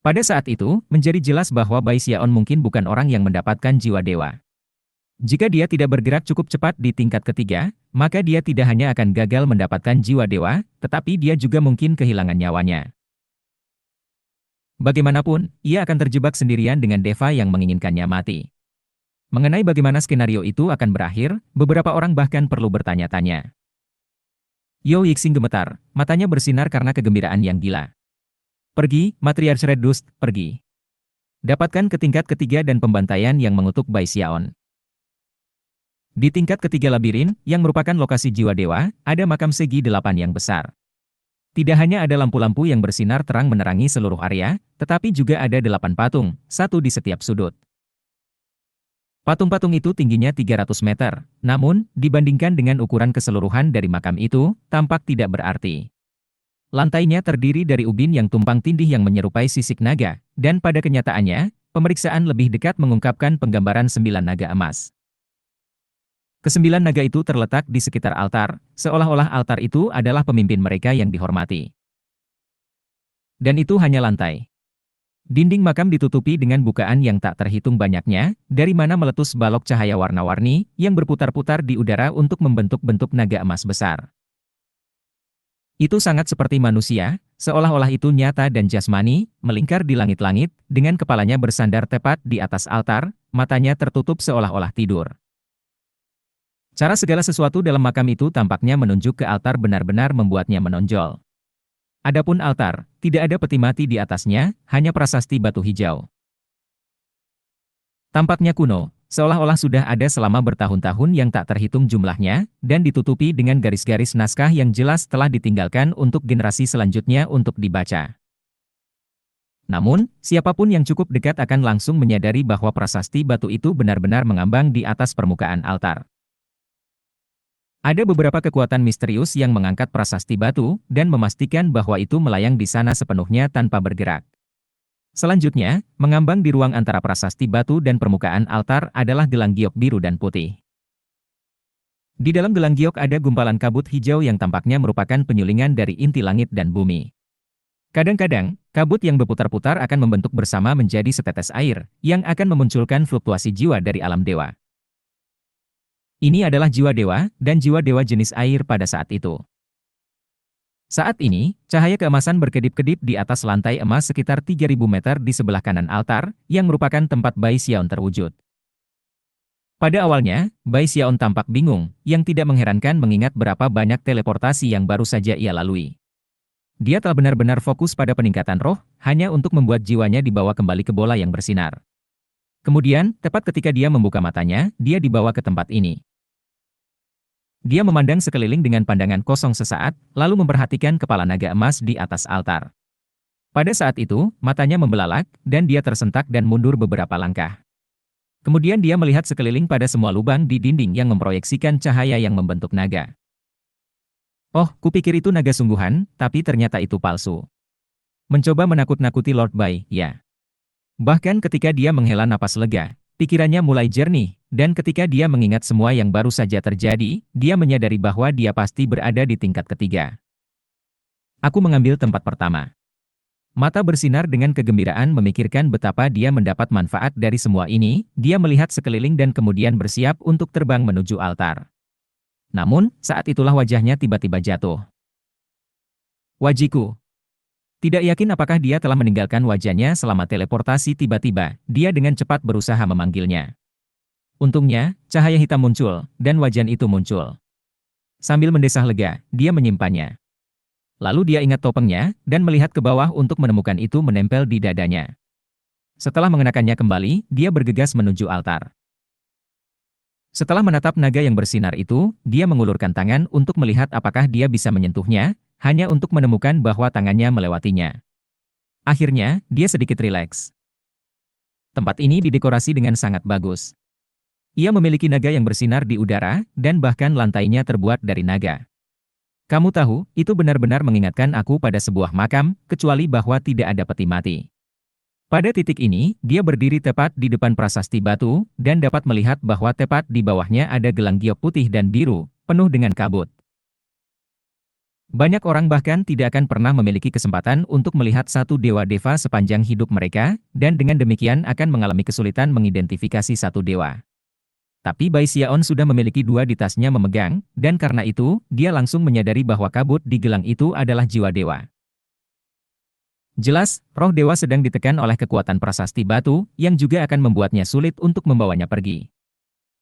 Pada saat itu, menjadi jelas bahwa Bai Xiaon mungkin bukan orang yang mendapatkan jiwa dewa. Jika dia tidak bergerak cukup cepat di tingkat ketiga, maka dia tidak hanya akan gagal mendapatkan jiwa dewa, tetapi dia juga mungkin kehilangan nyawanya. Bagaimanapun, ia akan terjebak sendirian dengan Deva yang menginginkannya mati. Mengenai bagaimana skenario itu akan berakhir, beberapa orang bahkan perlu bertanya-tanya. Yo Yixing gemetar, matanya bersinar karena kegembiraan yang gila. Pergi, Matriarch Red Dust, pergi. Dapatkan ke tingkat ketiga dan pembantaian yang mengutuk Bai Xiaon. Di tingkat ketiga labirin, yang merupakan lokasi jiwa dewa, ada makam segi 8 yang besar. Tidak hanya ada lampu-lampu yang bersinar terang menerangi seluruh area, tetapi juga ada 8 patung, satu di setiap sudut. Patung-patung itu tingginya 300 meter, namun, dibandingkan dengan ukuran keseluruhan dari makam itu, tampak tidak berarti. Lantainya terdiri dari ubin yang tumpang tindih yang menyerupai sisik naga, dan pada kenyataannya, pemeriksaan lebih dekat mengungkapkan penggambaran 9 naga emas. Kesembilan naga itu terletak di sekitar altar, seolah-olah altar itu adalah pemimpin mereka yang dihormati. Dan itu hanya lantai. Dinding makam ditutupi dengan bukaan yang tak terhitung banyaknya, dari mana meletus balok cahaya warna-warni yang berputar-putar di udara untuk membentuk bentuk naga emas besar. Itu sangat seperti manusia, seolah-olah itu nyata dan jasmani, melingkar di langit-langit, dengan kepalanya bersandar tepat di atas altar, matanya tertutup seolah-olah tidur. Cara segala sesuatu dalam makam itu tampaknya menunjuk ke altar benar-benar membuatnya menonjol. Adapun altar, tidak ada peti mati di atasnya, hanya prasasti batu hijau. Tampaknya kuno, seolah-olah sudah ada selama bertahun-tahun yang tak terhitung jumlahnya, dan ditutupi dengan garis-garis naskah yang jelas telah ditinggalkan untuk generasi selanjutnya untuk dibaca. Namun, siapapun yang cukup dekat akan langsung menyadari bahwa prasasti batu itu benar-benar mengambang di atas permukaan altar. Ada beberapa kekuatan misterius yang mengangkat prasasti batu dan memastikan bahwa itu melayang di sana sepenuhnya tanpa bergerak. Selanjutnya, mengambang di ruang antara prasasti batu dan permukaan altar adalah gelang giok biru dan putih. Di dalam gelang giok ada gumpalan kabut hijau yang tampaknya merupakan penyulingan dari inti langit dan bumi. Kadang-kadang, kabut yang berputar-putar akan membentuk bersama menjadi setetes air, yang akan memunculkan fluktuasi jiwa dari alam dewa. Ini adalah jiwa dewa, dan jiwa dewa jenis air pada saat itu. Saat ini, cahaya keemasan berkedip-kedip di atas lantai emas sekitar 3.000 meter di sebelah kanan altar, yang merupakan tempat Bai Xiaon terwujud. Pada awalnya, Bai Xiaon tampak bingung, yang tidak mengherankan mengingat berapa banyak teleportasi yang baru saja ia lalui. Dia telah benar-benar fokus pada peningkatan roh, hanya untuk membuat jiwanya dibawa kembali ke bola yang bersinar. Kemudian, tepat ketika dia membuka matanya, dia dibawa ke tempat ini. Dia memandang sekeliling dengan pandangan kosong sesaat, lalu memperhatikan kepala naga emas di atas altar. Pada saat itu, matanya membelalak, dan dia tersentak dan mundur beberapa langkah. Kemudian dia melihat sekeliling pada semua lubang di dinding yang memproyeksikan cahaya yang membentuk naga. Oh, kupikir itu naga sungguhan, tapi ternyata itu palsu. Mencoba menakut-nakuti Lord Bai, ya. Bahkan ketika dia menghela napas lega, pikirannya mulai jernih, dan ketika dia mengingat semua yang baru saja terjadi, dia menyadari bahwa dia pasti berada di tingkat ketiga. Aku mengambil tempat pertama. Mata bersinar dengan kegembiraan memikirkan betapa dia mendapat manfaat dari semua ini, dia melihat sekeliling dan kemudian bersiap untuk terbang menuju altar. Namun, saat itulah wajahnya tiba-tiba jatuh. Wajiku. Tidak yakin apakah dia telah meninggalkan wajahnya selama teleportasi tiba-tiba, dia dengan cepat berusaha memanggilnya. Untungnya, cahaya hitam muncul, dan wajan itu muncul. Sambil mendesah lega, dia menyimpannya. Lalu dia ingat topengnya, dan melihat ke bawah untuk menemukan itu menempel di dadanya. Setelah mengenakannya kembali, dia bergegas menuju altar. Setelah menatap naga yang bersinar itu, dia mengulurkan tangan untuk melihat apakah dia bisa menyentuhnya, hanya untuk menemukan bahwa tangannya melewatinya. Akhirnya, dia sedikit rileks. Tempat ini didekorasi dengan sangat bagus. Ia memiliki naga yang bersinar di udara, dan bahkan lantainya terbuat dari naga. Kamu tahu, itu benar-benar mengingatkan aku pada sebuah makam, kecuali bahwa tidak ada peti mati. Pada titik ini, dia berdiri tepat di depan prasasti batu, dan dapat melihat bahwa tepat di bawahnya ada gelang giok putih dan biru, penuh dengan kabut. Banyak orang bahkan tidak akan pernah memiliki kesempatan untuk melihat satu dewa deva sepanjang hidup mereka, dan dengan demikian akan mengalami kesulitan mengidentifikasi satu dewa. Tapi Bai Xiaon sudah memiliki dua di tasnya memegang, dan karena itu, dia langsung menyadari bahwa kabut di gelang itu adalah jiwa dewa. Jelas, roh dewa sedang ditekan oleh kekuatan prasasti batu, yang juga akan membuatnya sulit untuk membawanya pergi.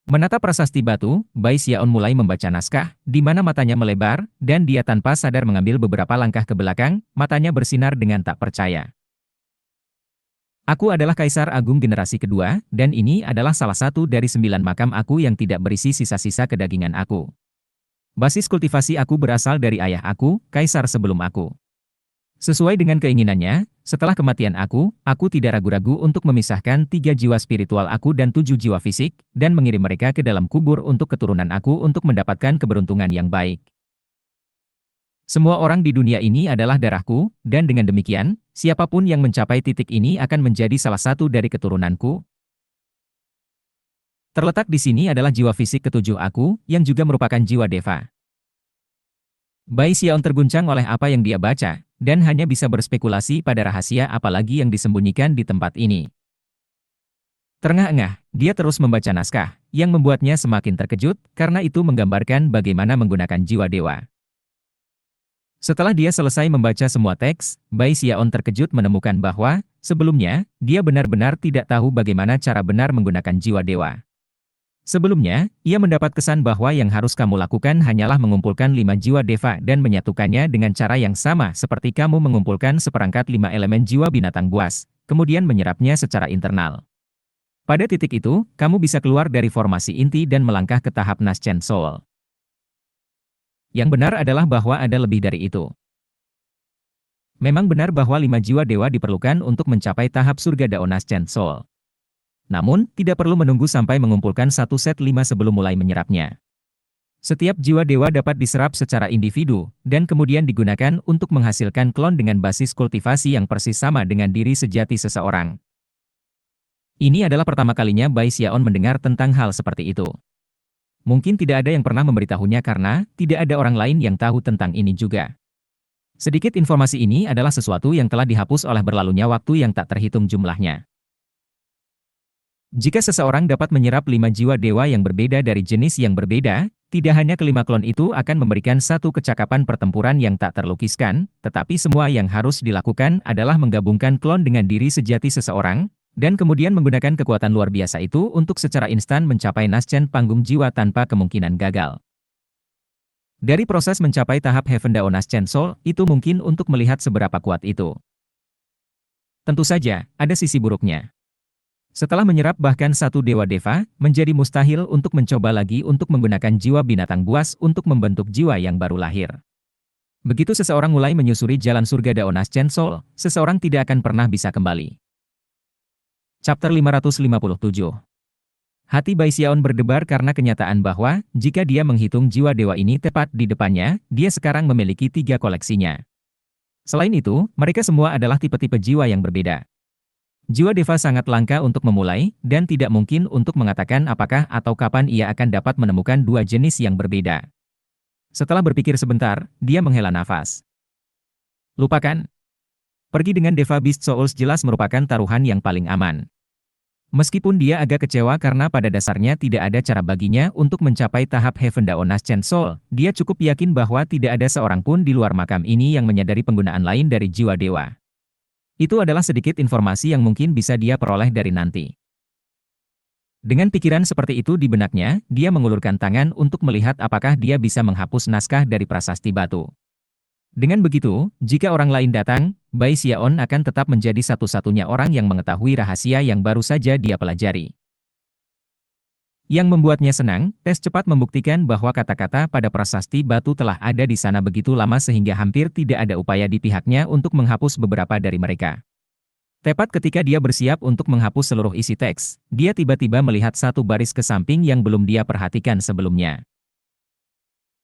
Menatap prasasti batu, Bai Xiaon mulai membaca naskah, di mana matanya melebar, dan dia tanpa sadar mengambil beberapa langkah ke belakang, matanya bersinar dengan tak percaya. Aku adalah Kaisar Agung generasi kedua, dan ini adalah salah satu dari 9 makam aku yang tidak berisi sisa-sisa kedagingan aku. Basis kultivasi aku berasal dari ayah aku, Kaisar sebelum aku. Sesuai dengan keinginannya, setelah kematian aku tidak ragu-ragu untuk memisahkan 3 jiwa spiritual aku dan 7 jiwa fisik, dan mengirim mereka ke dalam kubur untuk keturunan aku untuk mendapatkan keberuntungan yang baik. Semua orang di dunia ini adalah darahku, dan dengan demikian, siapapun yang mencapai titik ini akan menjadi salah satu dari keturunanku. Terletak di sini adalah jiwa fisik ketujuh aku, yang juga merupakan jiwa deva. Bai Xiaon terguncang oleh apa yang dia baca, dan hanya bisa berspekulasi pada rahasia apalagi yang disembunyikan di tempat ini. Terengah-engah, dia terus membaca naskah, yang membuatnya semakin terkejut, karena itu menggambarkan bagaimana menggunakan jiwa dewa. Setelah dia selesai membaca semua teks, Bai Xiaon terkejut menemukan bahwa, sebelumnya, dia benar-benar tidak tahu bagaimana cara benar menggunakan jiwa dewa. Sebelumnya, ia mendapat kesan bahwa yang harus kamu lakukan hanyalah mengumpulkan 5 jiwa deva dan menyatukannya dengan cara yang sama seperti kamu mengumpulkan seperangkat 5 elemen jiwa binatang buas, kemudian menyerapnya secara internal. Pada titik itu, kamu bisa keluar dari formasi inti dan melangkah ke tahap Naschen Soul. Yang benar adalah bahwa ada lebih dari itu. Memang benar bahwa 5 jiwa dewa diperlukan untuk mencapai tahap surga Dao Naschen Soul. Namun, tidak perlu menunggu sampai mengumpulkan satu set 5 sebelum mulai menyerapnya. Setiap jiwa dewa dapat diserap secara individu, dan kemudian digunakan untuk menghasilkan klon dengan basis kultivasi yang persis sama dengan diri sejati seseorang. Ini adalah pertama kalinya Bai Xiaon mendengar tentang hal seperti itu. Mungkin tidak ada yang pernah memberitahunya karena tidak ada orang lain yang tahu tentang ini juga. Sedikit informasi ini adalah sesuatu yang telah dihapus oleh berlalunya waktu yang tak terhitung jumlahnya. Jika seseorang dapat menyerap 5 jiwa dewa yang berbeda dari jenis yang berbeda, tidak hanya kelima klon itu akan memberikan satu kecakapan pertempuran yang tak terlukiskan, tetapi semua yang harus dilakukan adalah menggabungkan klon dengan diri sejati seseorang, dan kemudian menggunakan kekuatan luar biasa itu untuk secara instan mencapai Naschen panggung jiwa tanpa kemungkinan gagal. Dari proses mencapai tahap Heaven Dao Naschen Soul, itu mungkin untuk melihat seberapa kuat itu. Tentu saja, ada sisi buruknya. Setelah menyerap bahkan satu dewa deva, menjadi mustahil untuk mencoba lagi untuk menggunakan jiwa binatang buas untuk membentuk jiwa yang baru lahir. Begitu seseorang mulai menyusuri jalan surga Dao Naschen Soul, seseorang tidak akan pernah bisa kembali. Chapter 557. Hati Bai Xiaon berdebar karena kenyataan bahwa, jika dia menghitung jiwa dewa ini tepat di depannya, dia sekarang memiliki 3 koleksinya. Selain itu, mereka semua adalah tipe-tipe jiwa yang berbeda. Jiwa deva sangat langka untuk memulai, dan tidak mungkin untuk mengatakan apakah atau kapan ia akan dapat menemukan 2 jenis yang berbeda. Setelah berpikir sebentar, dia menghela nafas. Lupakan. Pergi dengan Deva Beast Souls jelas merupakan taruhan yang paling aman. Meskipun dia agak kecewa karena pada dasarnya tidak ada cara baginya untuk mencapai tahap Heaven Dao Naschen Soul, dia cukup yakin bahwa tidak ada seorang pun di luar makam ini yang menyadari penggunaan lain dari jiwa dewa. Itu adalah sedikit informasi yang mungkin bisa dia peroleh dari nanti. Dengan pikiran seperti itu di benaknya, dia mengulurkan tangan untuk melihat apakah dia bisa menghapus naskah dari prasasti batu. Dengan begitu, jika orang lain datang, Bai Xiaon akan tetap menjadi satu-satunya orang yang mengetahui rahasia yang baru saja dia pelajari. Yang membuatnya senang, tes cepat membuktikan bahwa kata-kata pada prasasti batu telah ada di sana begitu lama sehingga hampir tidak ada upaya di pihaknya untuk menghapus beberapa dari mereka. Tepat ketika dia bersiap untuk menghapus seluruh isi teks, dia tiba-tiba melihat satu baris ke samping yang belum dia perhatikan sebelumnya.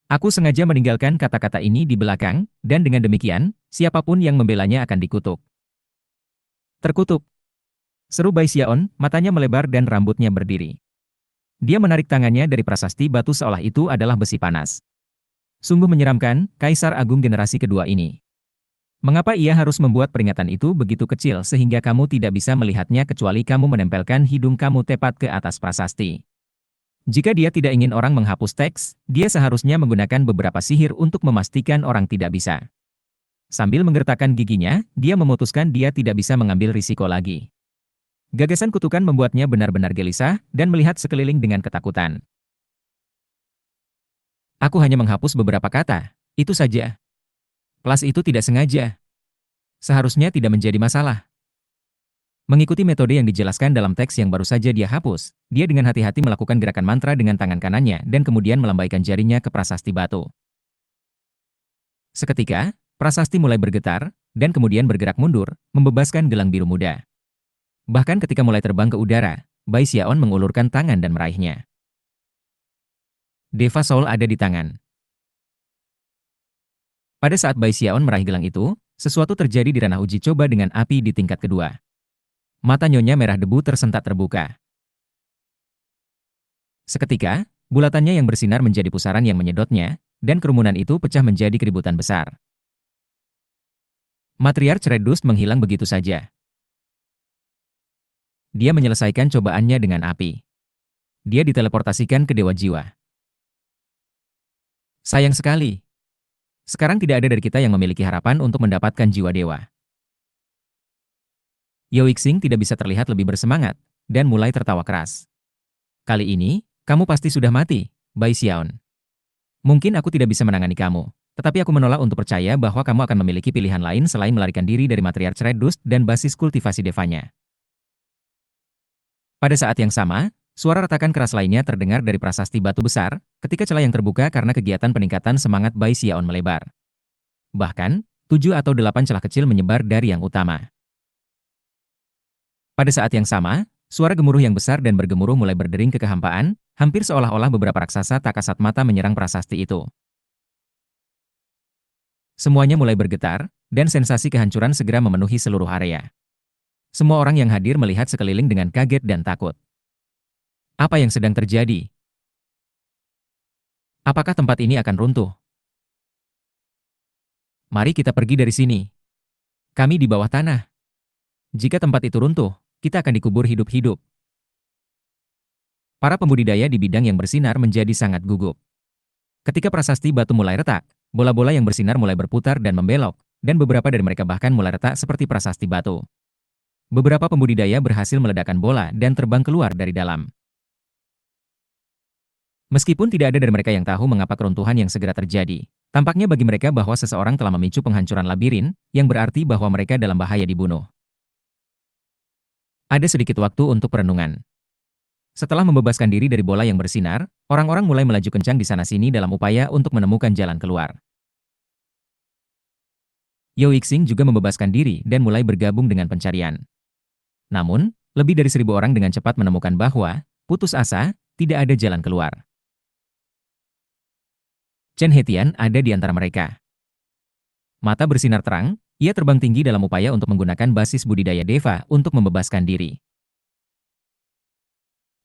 Aku sengaja meninggalkan kata-kata ini di belakang, dan dengan demikian, siapapun yang membelanya akan dikutuk. Terkutuk. Seru Bai Xiaon, matanya melebar dan rambutnya berdiri. Dia menarik tangannya dari prasasti batu seolah itu adalah besi panas. Sungguh menyeramkan, Kaisar Agung generasi kedua ini. Mengapa ia harus membuat peringatan itu begitu kecil sehingga kamu tidak bisa melihatnya kecuali kamu menempelkan hidung kamu tepat ke atas prasasti? Jika dia tidak ingin orang menghapus teks, dia seharusnya menggunakan beberapa sihir untuk memastikan orang tidak bisa. Sambil menggertakkan giginya, dia memutuskan dia tidak bisa mengambil risiko lagi. Gagasan kutukan membuatnya benar-benar gelisah dan melihat sekeliling dengan ketakutan. Aku hanya menghapus beberapa kata, itu saja. Kelas itu tidak sengaja. Seharusnya tidak menjadi masalah. Mengikuti metode yang dijelaskan dalam teks yang baru saja dia hapus, dia dengan hati-hati melakukan gerakan mantra dengan tangan kanannya dan kemudian melambaikan jarinya ke prasasti batu. Seketika, prasasti mulai bergetar, dan kemudian bergerak mundur, membebaskan gelang biru muda. Bahkan ketika mulai terbang ke udara, Bai Xiaon mengulurkan tangan dan meraihnya. Deva Soul ada di tangan. Pada saat Bai Xiaon meraih gelang itu, sesuatu terjadi di ranah uji coba dengan api di tingkat kedua. Mata Nyonya merah debu tersentak terbuka. Seketika, bulatannya yang bersinar menjadi pusaran yang menyedotnya, dan kerumunan itu pecah menjadi keributan besar. Matriarch Red Dust menghilang begitu saja. Dia menyelesaikan cobaannya dengan api. Dia diteleportasikan ke Dewa Jiwa. Sayang sekali. Sekarang tidak ada dari kita yang memiliki harapan untuk mendapatkan jiwa dewa. Yao Yixing tidak bisa terlihat lebih bersemangat, dan mulai tertawa keras. Kali ini, kamu pasti sudah mati, Bai Xiaon. Mungkin aku tidak bisa menangani kamu, tetapi aku menolak untuk percaya bahwa kamu akan memiliki pilihan lain selain melarikan diri dari Matriarch Red Dust dan basis kultivasi devanya. Pada saat yang sama, suara retakan keras lainnya terdengar dari prasasti batu besar, ketika celah yang terbuka karena kegiatan peningkatan semangat Bai Xiaon melebar. Bahkan, 7 atau 8 celah kecil menyebar dari yang utama. Pada saat yang sama, suara gemuruh yang besar dan bergemuruh mulai berdering ke kehampaan, hampir seolah-olah beberapa raksasa tak kasat mata menyerang prasasti itu. Semuanya mulai bergetar, dan sensasi kehancuran segera memenuhi seluruh area. Semua orang yang hadir melihat sekeliling dengan kaget dan takut. Apa yang sedang terjadi? Apakah tempat ini akan runtuh? Mari kita pergi dari sini. Kami di bawah tanah. Jika tempat itu runtuh, kita akan dikubur hidup-hidup. Para pembudidaya di bidang yang bersinar menjadi sangat gugup. Ketika prasasti batu mulai retak, bola-bola yang bersinar mulai berputar dan membelok, dan beberapa dari mereka bahkan mulai retak seperti prasasti batu. Beberapa pembudidaya berhasil meledakkan bola dan terbang keluar dari dalam. Meskipun tidak ada dari mereka yang tahu mengapa keruntuhan yang segera terjadi, tampaknya bagi mereka bahwa seseorang telah memicu penghancuran labirin, yang berarti bahwa mereka dalam bahaya dibunuh. Ada sedikit waktu untuk perenungan. Setelah membebaskan diri dari bola yang bersinar, orang-orang mulai melaju kencang di sana-sini dalam upaya untuk menemukan jalan keluar. Yao Yixing juga membebaskan diri dan mulai bergabung dengan pencarian. Namun, lebih dari 1.000 orang dengan cepat menemukan bahwa, putus asa, tidak ada jalan keluar. Chen Hetian ada di antara mereka. Mata bersinar terang, ia terbang tinggi dalam upaya untuk menggunakan basis budidaya Deva untuk membebaskan diri.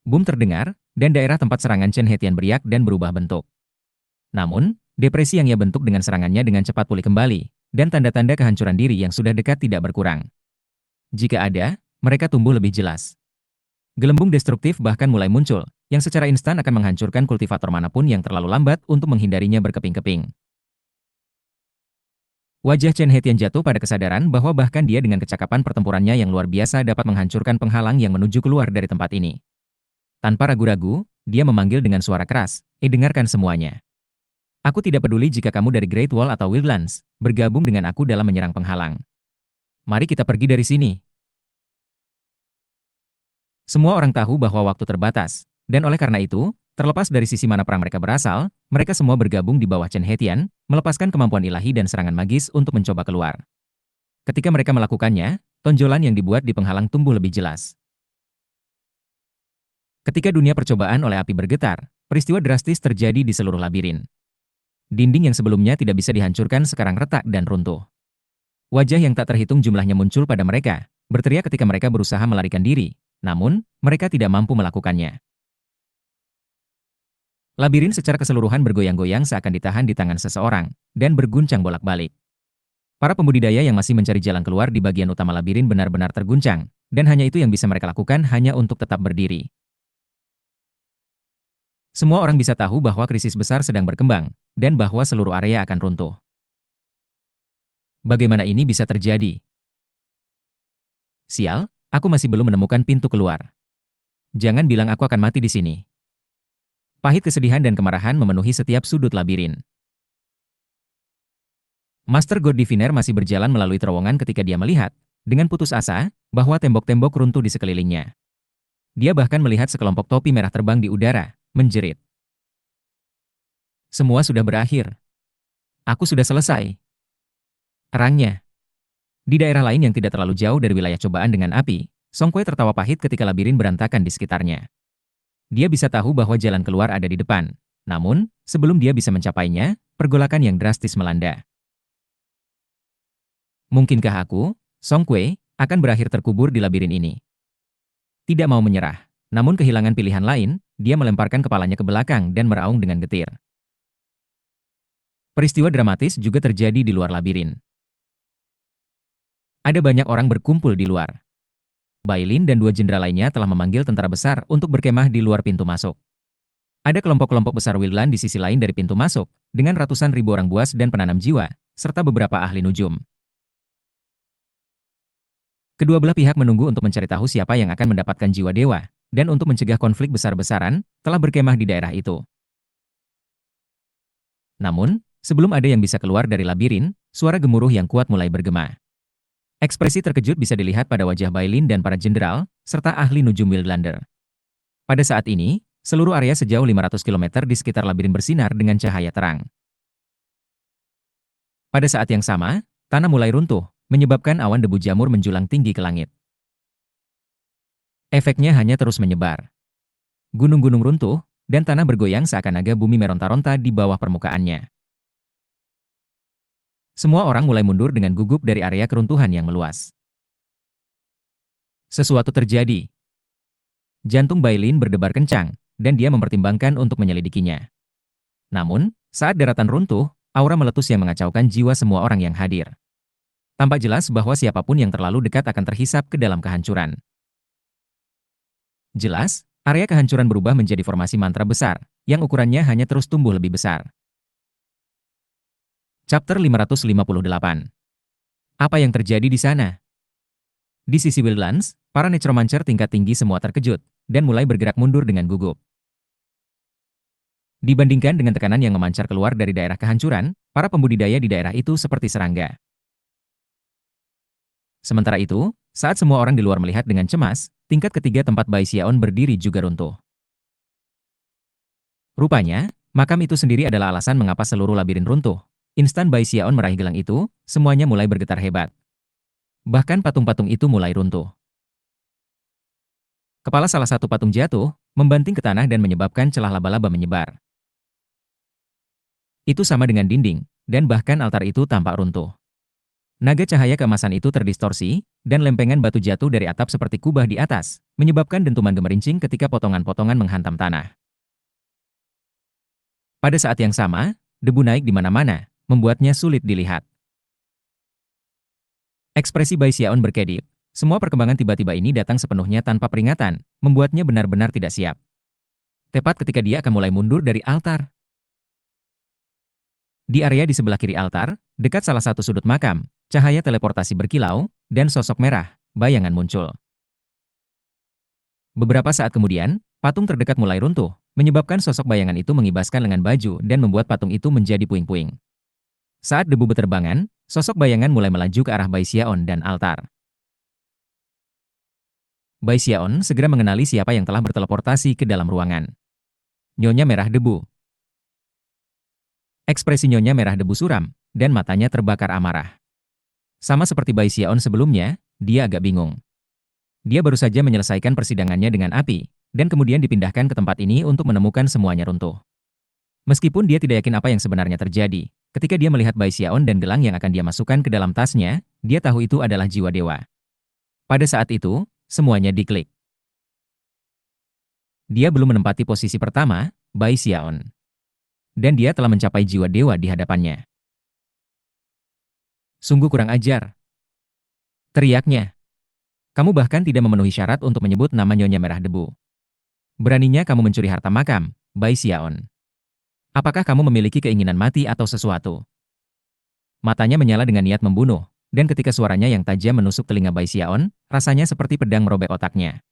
Boom terdengar, dan daerah tempat serangan Chen Hetian beriak dan berubah bentuk. Namun, depresi yang ia bentuk dengan serangannya dengan cepat pulih kembali, dan tanda-tanda kehancuran diri yang sudah dekat tidak berkurang. Jika ada, mereka tumbuh lebih jelas. Gelembung destruktif bahkan mulai muncul, yang secara instan akan menghancurkan kultivator manapun yang terlalu lambat untuk menghindarinya berkeping-keping. Wajah Chen Hetian jatuh pada kesadaran bahwa bahkan dia dengan kecakapan pertempurannya yang luar biasa dapat menghancurkan penghalang yang menuju keluar dari tempat ini. Tanpa ragu-ragu, dia memanggil dengan suara keras, dengarkan semuanya. Aku tidak peduli jika kamu dari Great Wall atau Wildlands, bergabung dengan aku dalam menyerang penghalang. Mari kita pergi dari sini. Semua orang tahu bahwa waktu terbatas, dan oleh karena itu, terlepas dari sisi mana perang mereka berasal, mereka semua bergabung di bawah Chen Hetian, melepaskan kemampuan ilahi dan serangan magis untuk mencoba keluar. Ketika mereka melakukannya, tonjolan yang dibuat di penghalang tumbuh lebih jelas. Ketika dunia percobaan oleh api bergetar, peristiwa drastis terjadi di seluruh labirin. Dinding yang sebelumnya tidak bisa dihancurkan sekarang retak dan runtuh. Wajah yang tak terhitung jumlahnya muncul pada mereka, berteriak ketika mereka berusaha melarikan diri, namun, mereka tidak mampu melakukannya. Labirin secara keseluruhan bergoyang-goyang seakan ditahan di tangan seseorang, dan berguncang bolak-balik. Para pembudidaya yang masih mencari jalan keluar di bagian utama labirin benar-benar terguncang, dan hanya itu yang bisa mereka lakukan hanya untuk tetap berdiri. Semua orang bisa tahu bahwa krisis besar sedang berkembang, dan bahwa seluruh area akan runtuh. Bagaimana ini bisa terjadi? Sial, aku masih belum menemukan pintu keluar. Jangan bilang aku akan mati di sini. Pahit kesedihan dan kemarahan memenuhi setiap sudut labirin. Master God Diviner masih berjalan melalui terowongan ketika dia melihat, dengan putus asa, bahwa tembok-tembok runtuh di sekelilingnya. Dia bahkan melihat sekelompok topi merah terbang di udara, menjerit. Semua sudah berakhir. Aku sudah selesai. Erangnya. Di daerah lain yang tidak terlalu jauh dari wilayah cobaan dengan api, Song Kue tertawa pahit ketika labirin berantakan di sekitarnya. Dia bisa tahu bahwa jalan keluar ada di depan. Namun, sebelum dia bisa mencapainya, pergolakan yang drastis melanda. Mungkinkah aku, Song Kue, akan berakhir terkubur di labirin ini? Tidak mau menyerah, namun kehilangan pilihan lain, dia melemparkan kepalanya ke belakang dan meraung dengan getir. Peristiwa dramatis juga terjadi di luar labirin. Ada banyak orang berkumpul di luar. Bailin dan 2 jenderal lainnya telah memanggil tentara besar untuk berkemah di luar pintu masuk. Ada kelompok-kelompok besar Wildland di sisi lain dari pintu masuk, dengan ratusan ribu orang buas dan penanam jiwa, serta beberapa ahli nujum. Kedua belah pihak menunggu untuk mencari tahu siapa yang akan mendapatkan jiwa dewa, dan untuk mencegah konflik besar-besaran, telah berkemah di daerah itu. Namun, sebelum ada yang bisa keluar dari labirin, suara gemuruh yang kuat mulai bergema. Ekspresi terkejut bisa dilihat pada wajah Bailin dan para jenderal, serta ahli nujum Wildlander. Pada saat ini, seluruh area sejauh 500 km di sekitar labirin bersinar dengan cahaya terang. Pada saat yang sama, tanah mulai runtuh, menyebabkan awan debu jamur menjulang tinggi ke langit. Efeknya hanya terus menyebar. Gunung-gunung runtuh, dan tanah bergoyang seakan naga bumi meronta-ronta di bawah permukaannya. Semua orang mulai mundur dengan gugup dari area keruntuhan yang meluas. Sesuatu terjadi. Jantung Bailin berdebar kencang, dan dia mempertimbangkan untuk menyelidikinya. Namun, saat daratan runtuh, aura meletus yang mengacaukan jiwa semua orang yang hadir. Tampak jelas bahwa siapapun yang terlalu dekat akan terhisap ke dalam kehancuran. Jelas, area kehancuran berubah menjadi formasi mantra besar, yang ukurannya hanya terus tumbuh lebih besar. Chapter 558. Apa yang terjadi di sana? Di sisi Wildlands, para necromancer tingkat tinggi semua terkejut, dan mulai bergerak mundur dengan gugup. Dibandingkan dengan tekanan yang memancar keluar dari daerah kehancuran, para pembudidaya di daerah itu seperti serangga. Sementara itu, saat semua orang di luar melihat dengan cemas, tingkat ketiga tempat Bai Xiaon berdiri juga runtuh. Rupanya, makam itu sendiri adalah alasan mengapa seluruh labirin runtuh. Instan Bai Xiaon meraih gelang itu, semuanya mulai bergetar hebat. Bahkan patung-patung itu mulai runtuh. Kepala salah satu patung jatuh, membanting ke tanah dan menyebabkan celah laba-laba menyebar. Itu sama dengan dinding, dan bahkan altar itu tampak runtuh. Naga cahaya keemasan itu terdistorsi, dan lempengan batu jatuh dari atap seperti kubah di atas, menyebabkan dentuman gemerincing ketika potongan-potongan menghantam tanah. Pada saat yang sama, debu naik di mana-mana, membuatnya sulit dilihat. Ekspresi Bai Xiaon berkedip. Semua perkembangan tiba-tiba ini datang sepenuhnya tanpa peringatan, membuatnya benar-benar tidak siap. Tepat ketika dia akan mulai mundur dari altar. Di area di sebelah kiri altar, dekat salah satu sudut makam, cahaya teleportasi berkilau, dan sosok merah, bayangan muncul. Beberapa saat kemudian, Patung terdekat mulai runtuh, menyebabkan sosok bayangan itu mengibaskan lengan baju dan membuat patung itu menjadi puing-puing. Saat debu berterbangan, sosok bayangan mulai melaju ke arah Bai Xiaon dan altar. Bai Xiaon segera mengenali siapa yang telah berteleportasi ke dalam ruangan. Nyonya Merah Debu. Ekspresi Nyonya Merah Debu suram, dan matanya terbakar amarah. Sama seperti Bai Xiaon sebelumnya, dia agak bingung. Dia baru saja menyelesaikan persidangannya dengan api, dan kemudian dipindahkan ke tempat ini untuk menemukan semuanya runtuh. Meskipun dia tidak yakin apa yang sebenarnya terjadi, ketika dia melihat Bai Xiaon dan gelang yang akan dia masukkan ke dalam tasnya, dia tahu itu adalah jiwa dewa. Pada saat itu, semuanya diklik. Dia belum menempati posisi pertama, Bai Xiaon. Dan dia telah mencapai jiwa dewa di hadapannya. Sungguh kurang ajar. Teriaknya. Kamu bahkan tidak memenuhi syarat untuk menyebut nama Nyonya Merah Debu. Beraninya kamu mencuri harta makam, Bai Xiaon. Apakah kamu memiliki keinginan mati atau sesuatu? Matanya menyala dengan niat membunuh, dan ketika suaranya yang tajam menusuk telinga Bai Xiaon, rasanya seperti pedang merobek otaknya.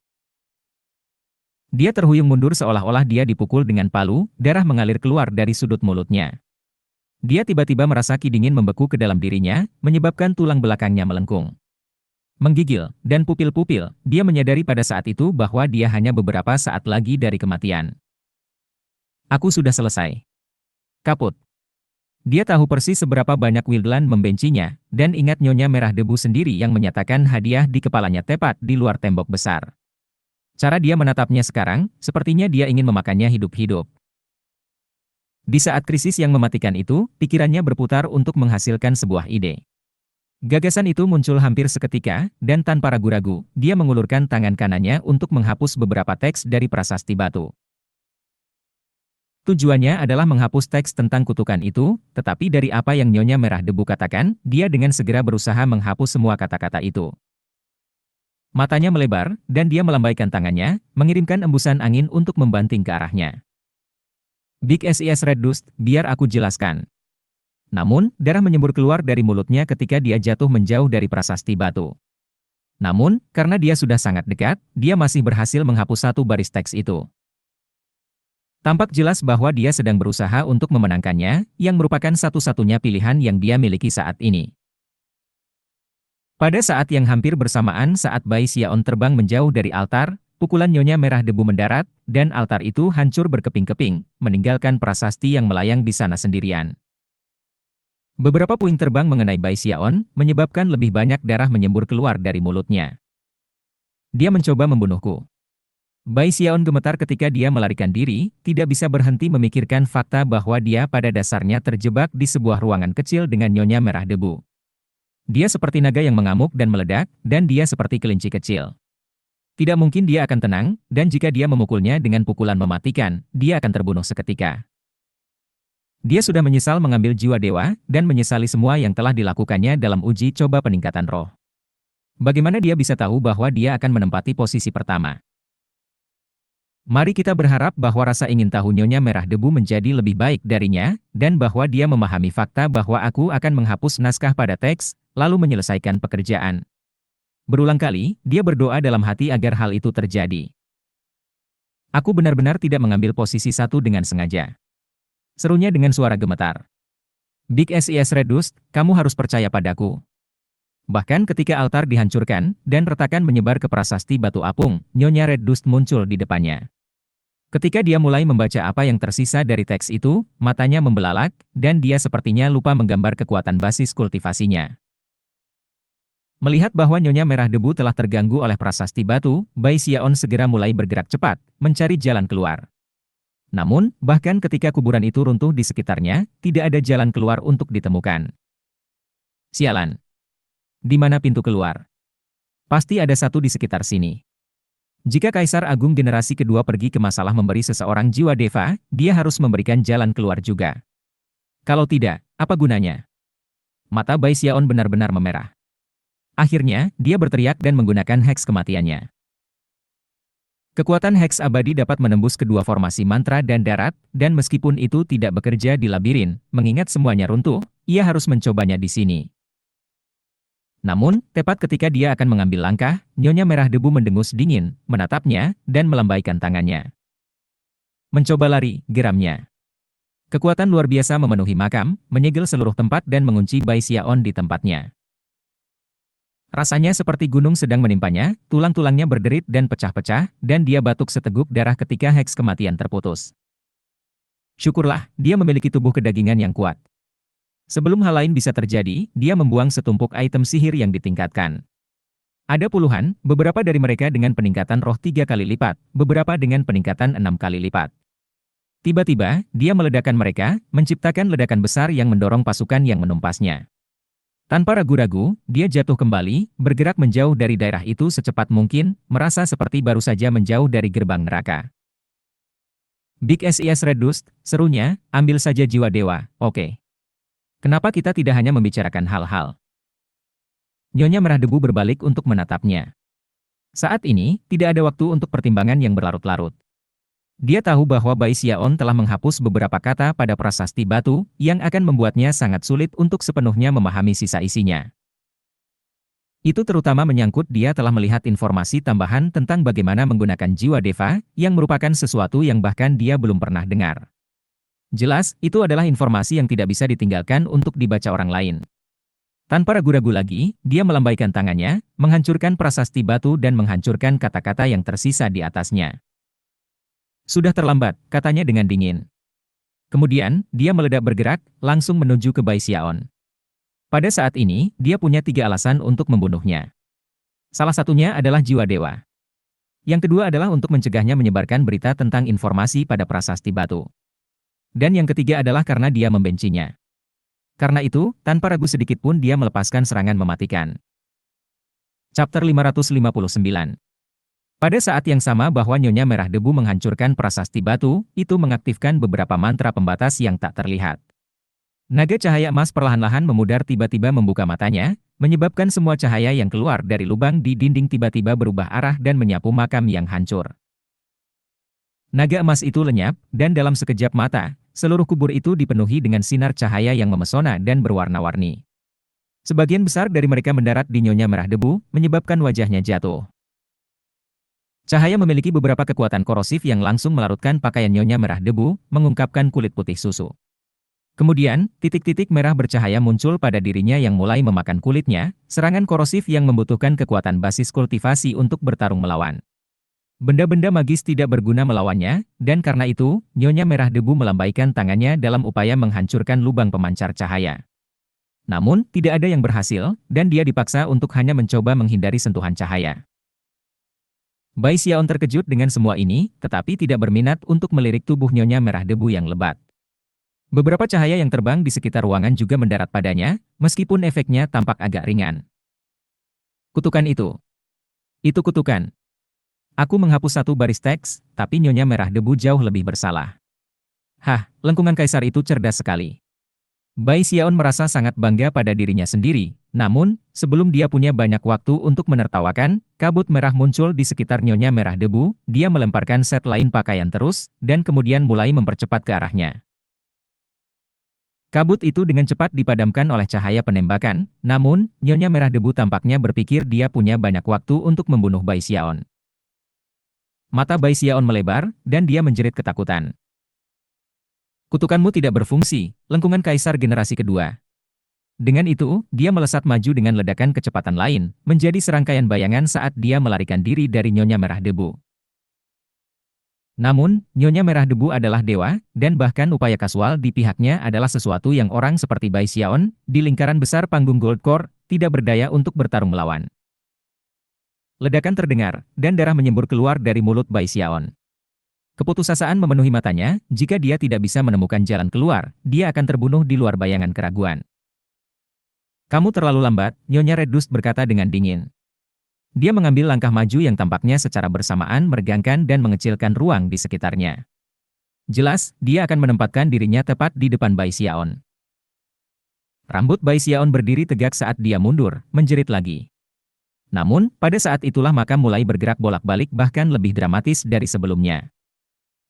Dia terhuyung mundur seolah-olah dia dipukul dengan palu, darah mengalir keluar dari sudut mulutnya. Dia tiba-tiba merasa ki dingin membeku ke dalam dirinya, menyebabkan tulang belakangnya melengkung. Menggigil, dan pupil-pupil, dia menyadari pada saat itu bahwa dia hanya beberapa saat lagi dari kematian. Aku sudah selesai. Kaput. Dia tahu persis seberapa banyak Wildland membencinya, dan ingat Nyonya Merah Debu sendiri yang menyatakan hadiah di kepalanya tepat di luar tembok besar. Cara dia menatapnya sekarang, sepertinya dia ingin memakannya hidup-hidup. Di saat krisis yang mematikan itu, pikirannya berputar untuk menghasilkan sebuah ide. Gagasan itu muncul hampir seketika, dan tanpa ragu-ragu, dia mengulurkan tangan kanannya untuk menghapus beberapa teks dari prasasti batu. Tujuannya adalah menghapus teks tentang kutukan itu, tetapi dari apa yang Nyonya Merah Debu katakan, dia dengan segera berusaha menghapus semua kata-kata itu. Matanya melebar, dan dia melambaikan tangannya, mengirimkan embusan angin untuk membanting ke arahnya. Big SIS Red Dust, biar aku jelaskan. Namun, darah menyembur keluar dari mulutnya ketika dia jatuh menjauh dari prasasti batu. Namun, karena dia sudah sangat dekat, dia masih berhasil menghapus satu baris teks itu. Tampak jelas bahwa dia sedang berusaha untuk memenangkannya, yang merupakan satu-satunya pilihan yang dia miliki saat ini. Pada saat yang hampir bersamaan saat Bai Xiaon terbang menjauh dari altar, pukulan Nyonya Merah Debu mendarat, dan altar itu hancur berkeping-keping, meninggalkan prasasti yang melayang di sana sendirian. Beberapa puing terbang mengenai Bai Xiaon, menyebabkan lebih banyak darah menyembur keluar dari mulutnya. Dia mencoba membunuhku. Bai Xiaon gemetar ketika dia melarikan diri, tidak bisa berhenti memikirkan fakta bahwa dia pada dasarnya terjebak di sebuah ruangan kecil dengan Nyonya Merah Debu. Dia seperti naga yang mengamuk dan meledak, dan dia seperti kelinci kecil. Tidak mungkin dia akan tenang, dan jika dia memukulnya dengan pukulan mematikan, dia akan terbunuh seketika. Dia sudah menyesal mengambil jiwa dewa, dan menyesali semua yang telah dilakukannya dalam uji coba peningkatan roh. Bagaimana dia bisa tahu bahwa dia akan menempati posisi pertama? Mari kita berharap bahwa rasa ingin tahu Nyonya Merah Debu menjadi lebih baik darinya, dan bahwa dia memahami fakta bahwa aku akan menghapus naskah pada teks, lalu menyelesaikan pekerjaan. Berulang kali, dia berdoa dalam hati agar hal itu terjadi. Aku benar-benar tidak mengambil posisi satu dengan sengaja. Serunya dengan suara gemetar. Big SIS Red Dust, kamu harus percaya padaku. Bahkan ketika altar dihancurkan, dan retakan menyebar ke prasasti batu apung, Nyonya Red Dust muncul di depannya. Ketika dia mulai membaca apa yang tersisa dari teks itu, matanya membelalak, dan dia sepertinya lupa menggambar kekuatan basis kultivasinya. Melihat bahwa Nyonya Merah Debu telah terganggu oleh prasasti batu, Bai Xiaon segera mulai bergerak cepat, mencari jalan keluar. Namun, bahkan ketika kuburan itu runtuh di sekitarnya, tidak ada jalan keluar untuk ditemukan. Sialan. Di mana pintu keluar? Pasti ada satu di sekitar sini. Jika Kaisar Agung generasi kedua pergi ke masalah memberi seseorang jiwa deva, dia harus memberikan jalan keluar juga. Kalau tidak, apa gunanya? Mata Bai Xiaon benar-benar memerah. Akhirnya, dia berteriak dan menggunakan heks kematiannya. Kekuatan heks abadi dapat menembus kedua formasi mantra dan darat, dan meskipun itu tidak bekerja di labirin, mengingat semuanya runtuh, ia harus mencobanya di sini. Namun, tepat ketika dia akan mengambil langkah, Nyonya Merah Debu mendengus dingin, menatapnya, dan melambaikan tangannya. Mencoba lari, geramnya. Kekuatan luar biasa memenuhi makam, menyegel seluruh tempat dan mengunci Bai Xiaon di tempatnya. Rasanya seperti gunung sedang menimpanya, tulang-tulangnya berderit dan pecah-pecah, dan dia batuk seteguk darah ketika heks kematian terputus. Syukurlah, dia memiliki tubuh kedagingan yang kuat. Sebelum hal lain bisa terjadi, dia membuang setumpuk item sihir yang ditingkatkan. Ada puluhan, beberapa dari mereka dengan peningkatan roh 3 kali lipat, beberapa dengan peningkatan 6 kali lipat. Tiba-tiba, dia meledakkan mereka, menciptakan ledakan besar yang mendorong pasukan yang menumpasnya. Tanpa ragu-ragu, dia jatuh kembali, bergerak menjauh dari daerah itu secepat mungkin, merasa seperti baru saja menjauh dari gerbang neraka. Big SIS Reduced, serunya, ambil saja jiwa dewa, oke. Kenapa kita tidak hanya membicarakan hal-hal? Nyonya Merah Debu berbalik untuk menatapnya. Saat ini, tidak ada waktu untuk pertimbangan yang berlarut-larut. Dia tahu bahwa Bai Xiaon telah menghapus beberapa kata pada prasasti batu, yang akan membuatnya sangat sulit untuk sepenuhnya memahami sisa isinya. Itu terutama menyangkut dia telah melihat informasi tambahan tentang bagaimana menggunakan jiwa deva, yang merupakan sesuatu yang bahkan dia belum pernah dengar. Jelas, itu adalah informasi yang tidak bisa ditinggalkan untuk dibaca orang lain. Tanpa ragu-ragu lagi, dia melambaikan tangannya, menghancurkan prasasti batu dan menghancurkan kata-kata yang tersisa di atasnya. Sudah terlambat, katanya dengan dingin. Kemudian, dia meledak bergerak, langsung menuju ke Bai Xiaon. Pada saat ini, dia punya 3 alasan untuk membunuhnya. Salah satunya adalah jiwa dewa. Yang kedua adalah untuk mencegahnya menyebarkan berita tentang informasi pada prasasti batu. Dan yang ketiga adalah karena dia membencinya. Karena itu, tanpa ragu sedikit pun dia melepaskan serangan mematikan. Chapter 559. Pada saat yang sama bahwa Nyonya Merah Debu menghancurkan prasasti batu, itu mengaktifkan beberapa mantra pembatas yang tak terlihat. Naga cahaya emas perlahan-lahan memudar tiba-tiba membuka matanya, menyebabkan semua cahaya yang keluar dari lubang di dinding tiba-tiba berubah arah dan menyapu makam yang hancur. Naga emas itu lenyap, dan dalam sekejap mata, seluruh kubur itu dipenuhi dengan sinar cahaya yang memesona dan berwarna-warni. Sebagian besar dari mereka mendarat di Nyonya Merah Debu, menyebabkan wajahnya jatuh. Cahaya memiliki beberapa kekuatan korosif yang langsung melarutkan pakaian Nyonya Merah Debu, mengungkapkan kulit putih susu. Kemudian, titik-titik merah bercahaya muncul pada dirinya yang mulai memakan kulitnya, serangan korosif yang membutuhkan kekuatan basis kultivasi untuk bertarung melawan. Benda-benda magis tidak berguna melawannya, dan karena itu, Nyonya Merah Debu melambaikan tangannya dalam upaya menghancurkan lubang pemancar cahaya. Namun, tidak ada yang berhasil, dan dia dipaksa untuk hanya mencoba menghindari sentuhan cahaya. Bai Xiaon terkejut dengan semua ini, tetapi tidak berminat untuk melirik tubuh Nyonya Merah Debu yang lebat. Beberapa cahaya yang terbang di sekitar ruangan juga mendarat padanya, meskipun efeknya tampak agak ringan. Kutukan itu. Itu kutukan. Aku menghapus satu baris teks, tapi Nyonya Merah Debu jauh lebih bersalah. Hah, lengkungan kaisar itu cerdas sekali. Bai Xiaon merasa sangat bangga pada dirinya sendiri, namun, sebelum dia punya banyak waktu untuk menertawakan, kabut merah muncul di sekitar Nyonya Merah Debu, dia melemparkan set lain pakaian terus, dan kemudian mulai mempercepat ke arahnya. Kabut itu dengan cepat dipadamkan oleh cahaya penembakan, namun, Nyonya Merah Debu tampaknya berpikir dia punya banyak waktu untuk membunuh Bai Xiaon. Mata Bai Xiaon melebar, dan dia menjerit ketakutan. Kutukanmu tidak berfungsi, lengkungan kaisar generasi kedua. Dengan itu, dia melesat maju dengan ledakan kecepatan lain, menjadi serangkaian bayangan saat dia melarikan diri dari Nyonya Merah Debu. Namun, Nyonya Merah Debu adalah dewa, dan bahkan upaya kasual di pihaknya adalah sesuatu yang orang seperti Bai Xiaon, di lingkaran besar panggung Gold Core, tidak berdaya untuk bertarung melawan. Ledakan terdengar, dan darah menyembur keluar dari mulut Bai Xiaon. Keputusasaan memenuhi matanya, jika dia tidak bisa menemukan jalan keluar, dia akan terbunuh di luar bayangan keraguan. Kamu terlalu lambat, Nyonya Reduced berkata dengan dingin. Dia mengambil langkah maju yang tampaknya secara bersamaan meregangkan dan mengecilkan ruang di sekitarnya. Jelas, dia akan menempatkan dirinya tepat di depan Bai Xiaon. Rambut Bai Xiaon berdiri tegak saat dia mundur, menjerit lagi. Namun, pada saat itulah makam mulai bergerak bolak-balik bahkan lebih dramatis dari sebelumnya.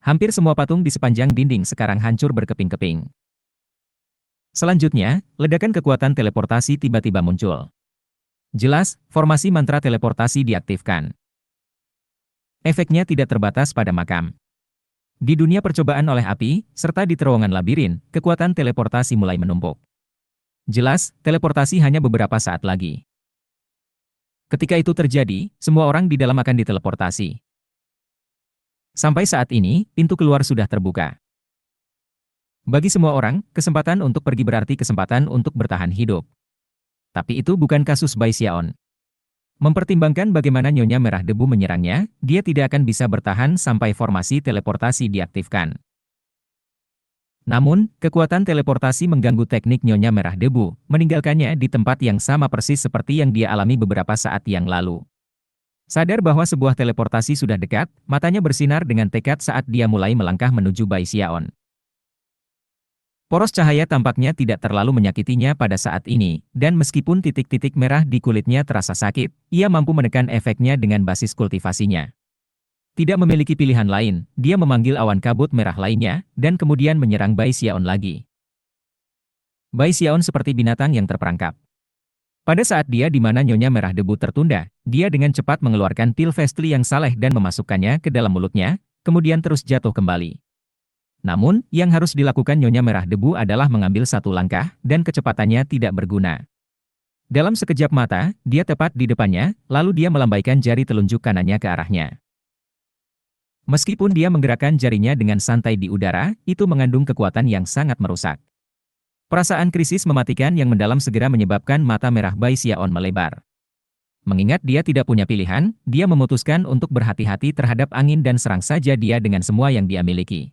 Hampir semua patung di sepanjang dinding sekarang hancur berkeping-keping. Selanjutnya, ledakan kekuatan teleportasi tiba-tiba muncul. Jelas, formasi mantra teleportasi diaktifkan. Efeknya tidak terbatas pada makam. Di dunia percobaan oleh api, serta di terowongan labirin, kekuatan teleportasi mulai menumpuk. Jelas, teleportasi hanya beberapa saat lagi. Ketika itu terjadi, semua orang di dalam akan diteleportasi. Sampai saat ini, pintu keluar sudah terbuka. Bagi semua orang, kesempatan untuk pergi berarti kesempatan untuk bertahan hidup. Tapi itu bukan kasus Bai Xiaon. Mempertimbangkan bagaimana Nyonya Merah Debu menyerangnya, dia tidak akan bisa bertahan sampai formasi teleportasi diaktifkan. Namun, kekuatan teleportasi mengganggu teknik Nyonya Merah Debu, meninggalkannya di tempat yang sama persis seperti yang dia alami beberapa saat yang lalu. Sadar bahwa sebuah teleportasi sudah dekat, matanya bersinar dengan tekad saat dia mulai melangkah menuju Bai Xiaon. Poros cahaya tampaknya tidak terlalu menyakitinya pada saat ini, dan meskipun titik-titik merah di kulitnya terasa sakit, ia mampu menekan efeknya dengan basis kultivasinya. Tidak memiliki pilihan lain, dia memanggil awan kabut merah lainnya, dan kemudian menyerang Bai Xiaon lagi. Bai Xiaon seperti binatang yang terperangkap. Pada saat dia di mana Nyonya Merah Debu tertunda, dia dengan cepat mengeluarkan pil Vestli yang saleh dan memasukkannya ke dalam mulutnya, kemudian terus jatuh kembali. Namun, yang harus dilakukan Nyonya Merah Debu adalah mengambil satu langkah, dan kecepatannya tidak berguna. Dalam sekejap mata, dia tepat di depannya, lalu dia melambaikan jari telunjuk kanannya ke arahnya. Meskipun dia menggerakkan jarinya dengan santai di udara, itu mengandung kekuatan yang sangat merusak. Perasaan krisis mematikan yang mendalam segera menyebabkan mata merah Bai Xiaon melebar. Mengingat dia tidak punya pilihan, dia memutuskan untuk berhati-hati terhadap angin dan serang saja dia dengan semua yang dia miliki.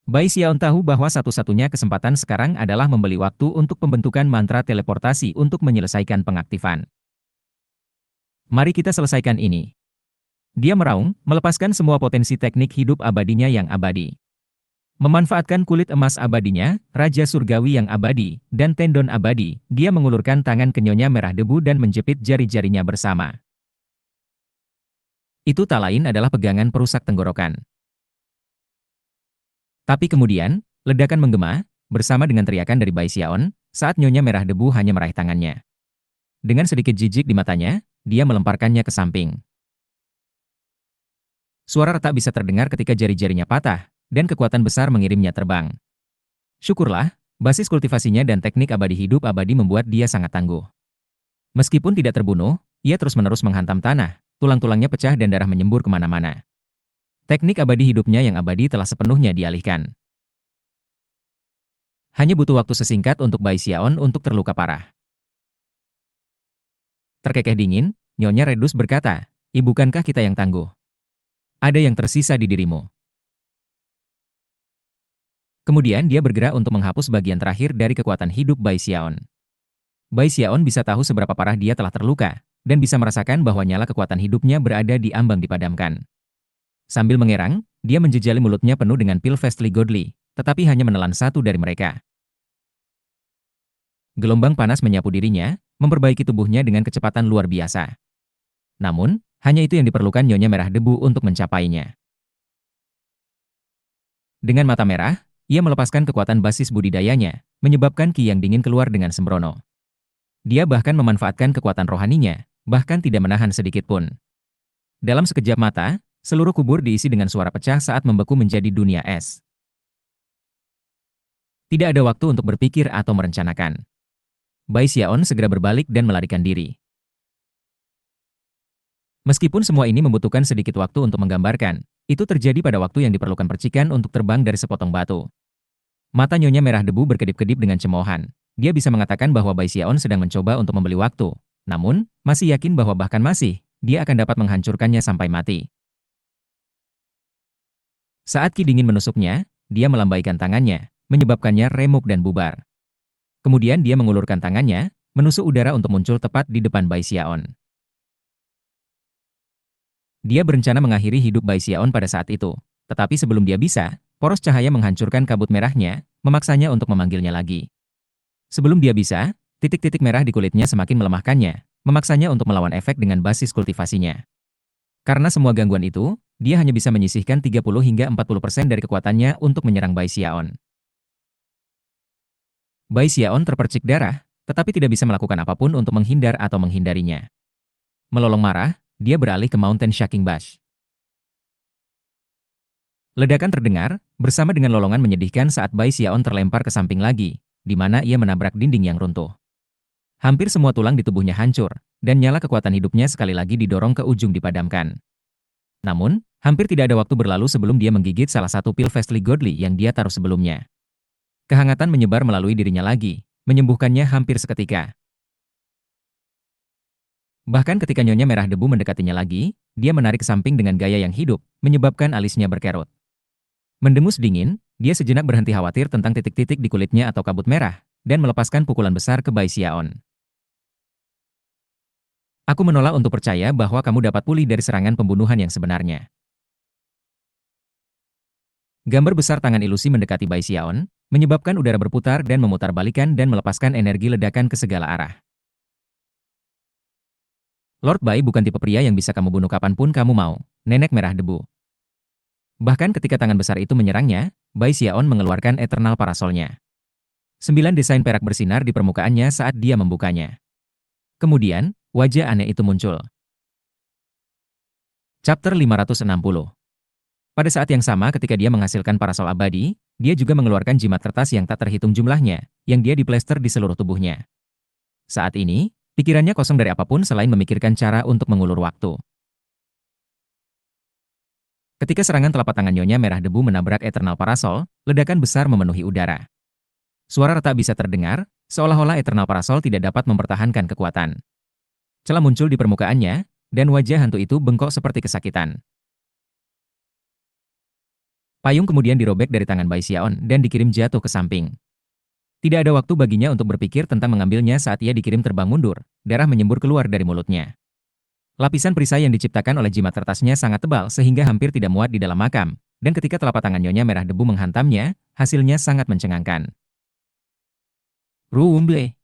Bai Xiaon tahu bahwa satu-satunya kesempatan sekarang adalah membeli waktu untuk pembentukan mantra teleportasi untuk menyelesaikan pengaktifan. Mari kita selesaikan ini. Dia meraung, melepaskan semua potensi teknik hidup abadinya yang abadi. Memanfaatkan kulit emas abadinya, Raja Surgawi yang abadi, dan tendon abadi, dia mengulurkan tangan ke Nyonya Merah Debu dan menjepit jari-jarinya bersama. Itu tak lain adalah pegangan perusak tenggorokan. Tapi kemudian, ledakan menggema, bersama dengan teriakan dari Bai Xiaon, saat Nyonya Merah Debu hanya meraih tangannya. Dengan sedikit jijik di matanya, dia melemparkannya ke samping. Suara retak bisa terdengar ketika jari-jarinya patah, dan kekuatan besar mengirimnya terbang. Syukurlah, basis kultivasinya dan teknik abadi hidup abadi membuat dia sangat tangguh. Meskipun tidak terbunuh, ia terus-menerus menghantam tanah, tulang-tulangnya pecah dan darah menyembur kemana-mana. Teknik abadi hidupnya yang abadi telah sepenuhnya dialihkan. Hanya butuh waktu sesingkat untuk Bai Xiaon untuk terluka parah. Terkekeh dingin, Nyonya Redus berkata, "Bukankah kita yang tangguh? Ada yang tersisa di dirimu." Kemudian dia bergerak untuk menghapus bagian terakhir dari kekuatan hidup Bai Xiaon. Bai Xiaon bisa tahu seberapa parah dia telah terluka, dan bisa merasakan bahwa nyala kekuatan hidupnya berada di ambang dipadamkan. Sambil mengerang, dia menjejali mulutnya penuh dengan pil Vestli Godly, tetapi hanya menelan satu dari mereka. Gelombang panas menyapu dirinya, memperbaiki tubuhnya dengan kecepatan luar biasa. Namun, hanya itu yang diperlukan Nyonya Merah Debu untuk mencapainya. Dengan mata merah, ia melepaskan kekuatan basis budidayanya, menyebabkan ki yang dingin keluar dengan sembrono. Dia bahkan memanfaatkan kekuatan rohaninya, bahkan tidak menahan sedikit pun. Dalam sekejap mata, seluruh kubur diisi dengan suara pecah saat membeku menjadi dunia es. Tidak ada waktu untuk berpikir atau merencanakan. Bai Xiaon segera berbalik dan melarikan diri. Meskipun semua ini membutuhkan sedikit waktu untuk menggambarkan, itu terjadi pada waktu yang diperlukan percikan untuk terbang dari sepotong batu. Mata Nyonya Merah Debu berkedip-kedip dengan cemoohan. Dia bisa mengatakan bahwa Bai Xiaon sedang mencoba untuk membeli waktu. Namun, masih yakin bahwa bahkan masih, dia akan dapat menghancurkannya sampai mati. Saat ki dingin menusuknya, dia melambaikan tangannya, menyebabkannya remuk dan bubar. Kemudian dia mengulurkan tangannya, menusuk udara untuk muncul tepat di depan Bai Xiaon. Dia berencana mengakhiri hidup Bai Xiaon pada saat itu, tetapi sebelum dia bisa, poros cahaya menghancurkan kabut merahnya, memaksanya untuk memanggilnya lagi. Sebelum dia bisa, titik-titik merah di kulitnya semakin melemahkannya, memaksanya untuk melawan efek dengan basis kultivasinya. Karena semua gangguan itu, dia hanya bisa menyisihkan 30 hingga 40% dari kekuatannya untuk menyerang Bai Xiaon. Bai Xiaon terpercik darah, tetapi tidak bisa melakukan apapun untuk menghindar atau menghindarinya. Melolong marah, dia beralih ke Mountain Shaking Bash. Ledakan terdengar, bersama dengan lolongan menyedihkan saat Bai Xiaon terlempar ke samping lagi, di mana ia menabrak dinding yang runtuh. Hampir semua tulang di tubuhnya hancur, dan nyala kekuatan hidupnya sekali lagi didorong ke ujung dipadamkan. Namun, hampir tidak ada waktu berlalu sebelum dia menggigit salah satu pil Fastly Godly yang dia taruh sebelumnya. Kehangatan menyebar melalui dirinya lagi, menyembuhkannya hampir seketika. Bahkan ketika Nyonya Merah Debu mendekatinya lagi, dia menarik ke samping dengan gaya yang hidup, menyebabkan alisnya berkerut. Mendengus dingin, dia sejenak berhenti khawatir tentang titik-titik di kulitnya atau kabut merah, dan melepaskan pukulan besar ke Bai Xiaon. Aku menolak untuk percaya bahwa kamu dapat pulih dari serangan pembunuhan yang sebenarnya. Gambar besar tangan ilusi mendekati Bai Xiaon, menyebabkan udara berputar dan memutarbalikkan dan melepaskan energi ledakan ke segala arah. Lord Bai bukan tipe pria yang bisa kamu bunuh kapanpun kamu mau, Nenek Merah Debu. Bahkan ketika tangan besar itu menyerangnya, Bai Xiaon mengeluarkan Eternal Parasolnya. 9 desain perak bersinar di permukaannya saat dia membukanya. Kemudian, wajah aneh itu muncul. Chapter 560. Pada saat yang sama ketika dia menghasilkan parasol abadi, dia juga mengeluarkan jimat kertas yang tak terhitung jumlahnya, yang dia diplester di seluruh tubuhnya. Saat ini, pikirannya kosong dari apapun selain memikirkan cara untuk mengulur waktu. Ketika serangan telapak tangan Nyonya Merah Debu menabrak Eternal Parasol, ledakan besar memenuhi udara. Suara retak bisa terdengar, seolah-olah Eternal Parasol tidak dapat mempertahankan kekuatan. Celah muncul di permukaannya, dan wajah hantu itu bengkok seperti kesakitan. Payung kemudian dirobek dari tangan Bai Xiaon dan dikirim jatuh ke samping. Tidak ada waktu baginya untuk berpikir tentang mengambilnya saat ia dikirim terbang mundur, darah menyembur keluar dari mulutnya. Lapisan perisai yang diciptakan oleh jimat kertasnya sangat tebal sehingga hampir tidak muat di dalam makam, dan ketika telapak tangan Nyonya Merah Debu menghantamnya, hasilnya sangat mencengangkan. Rumble.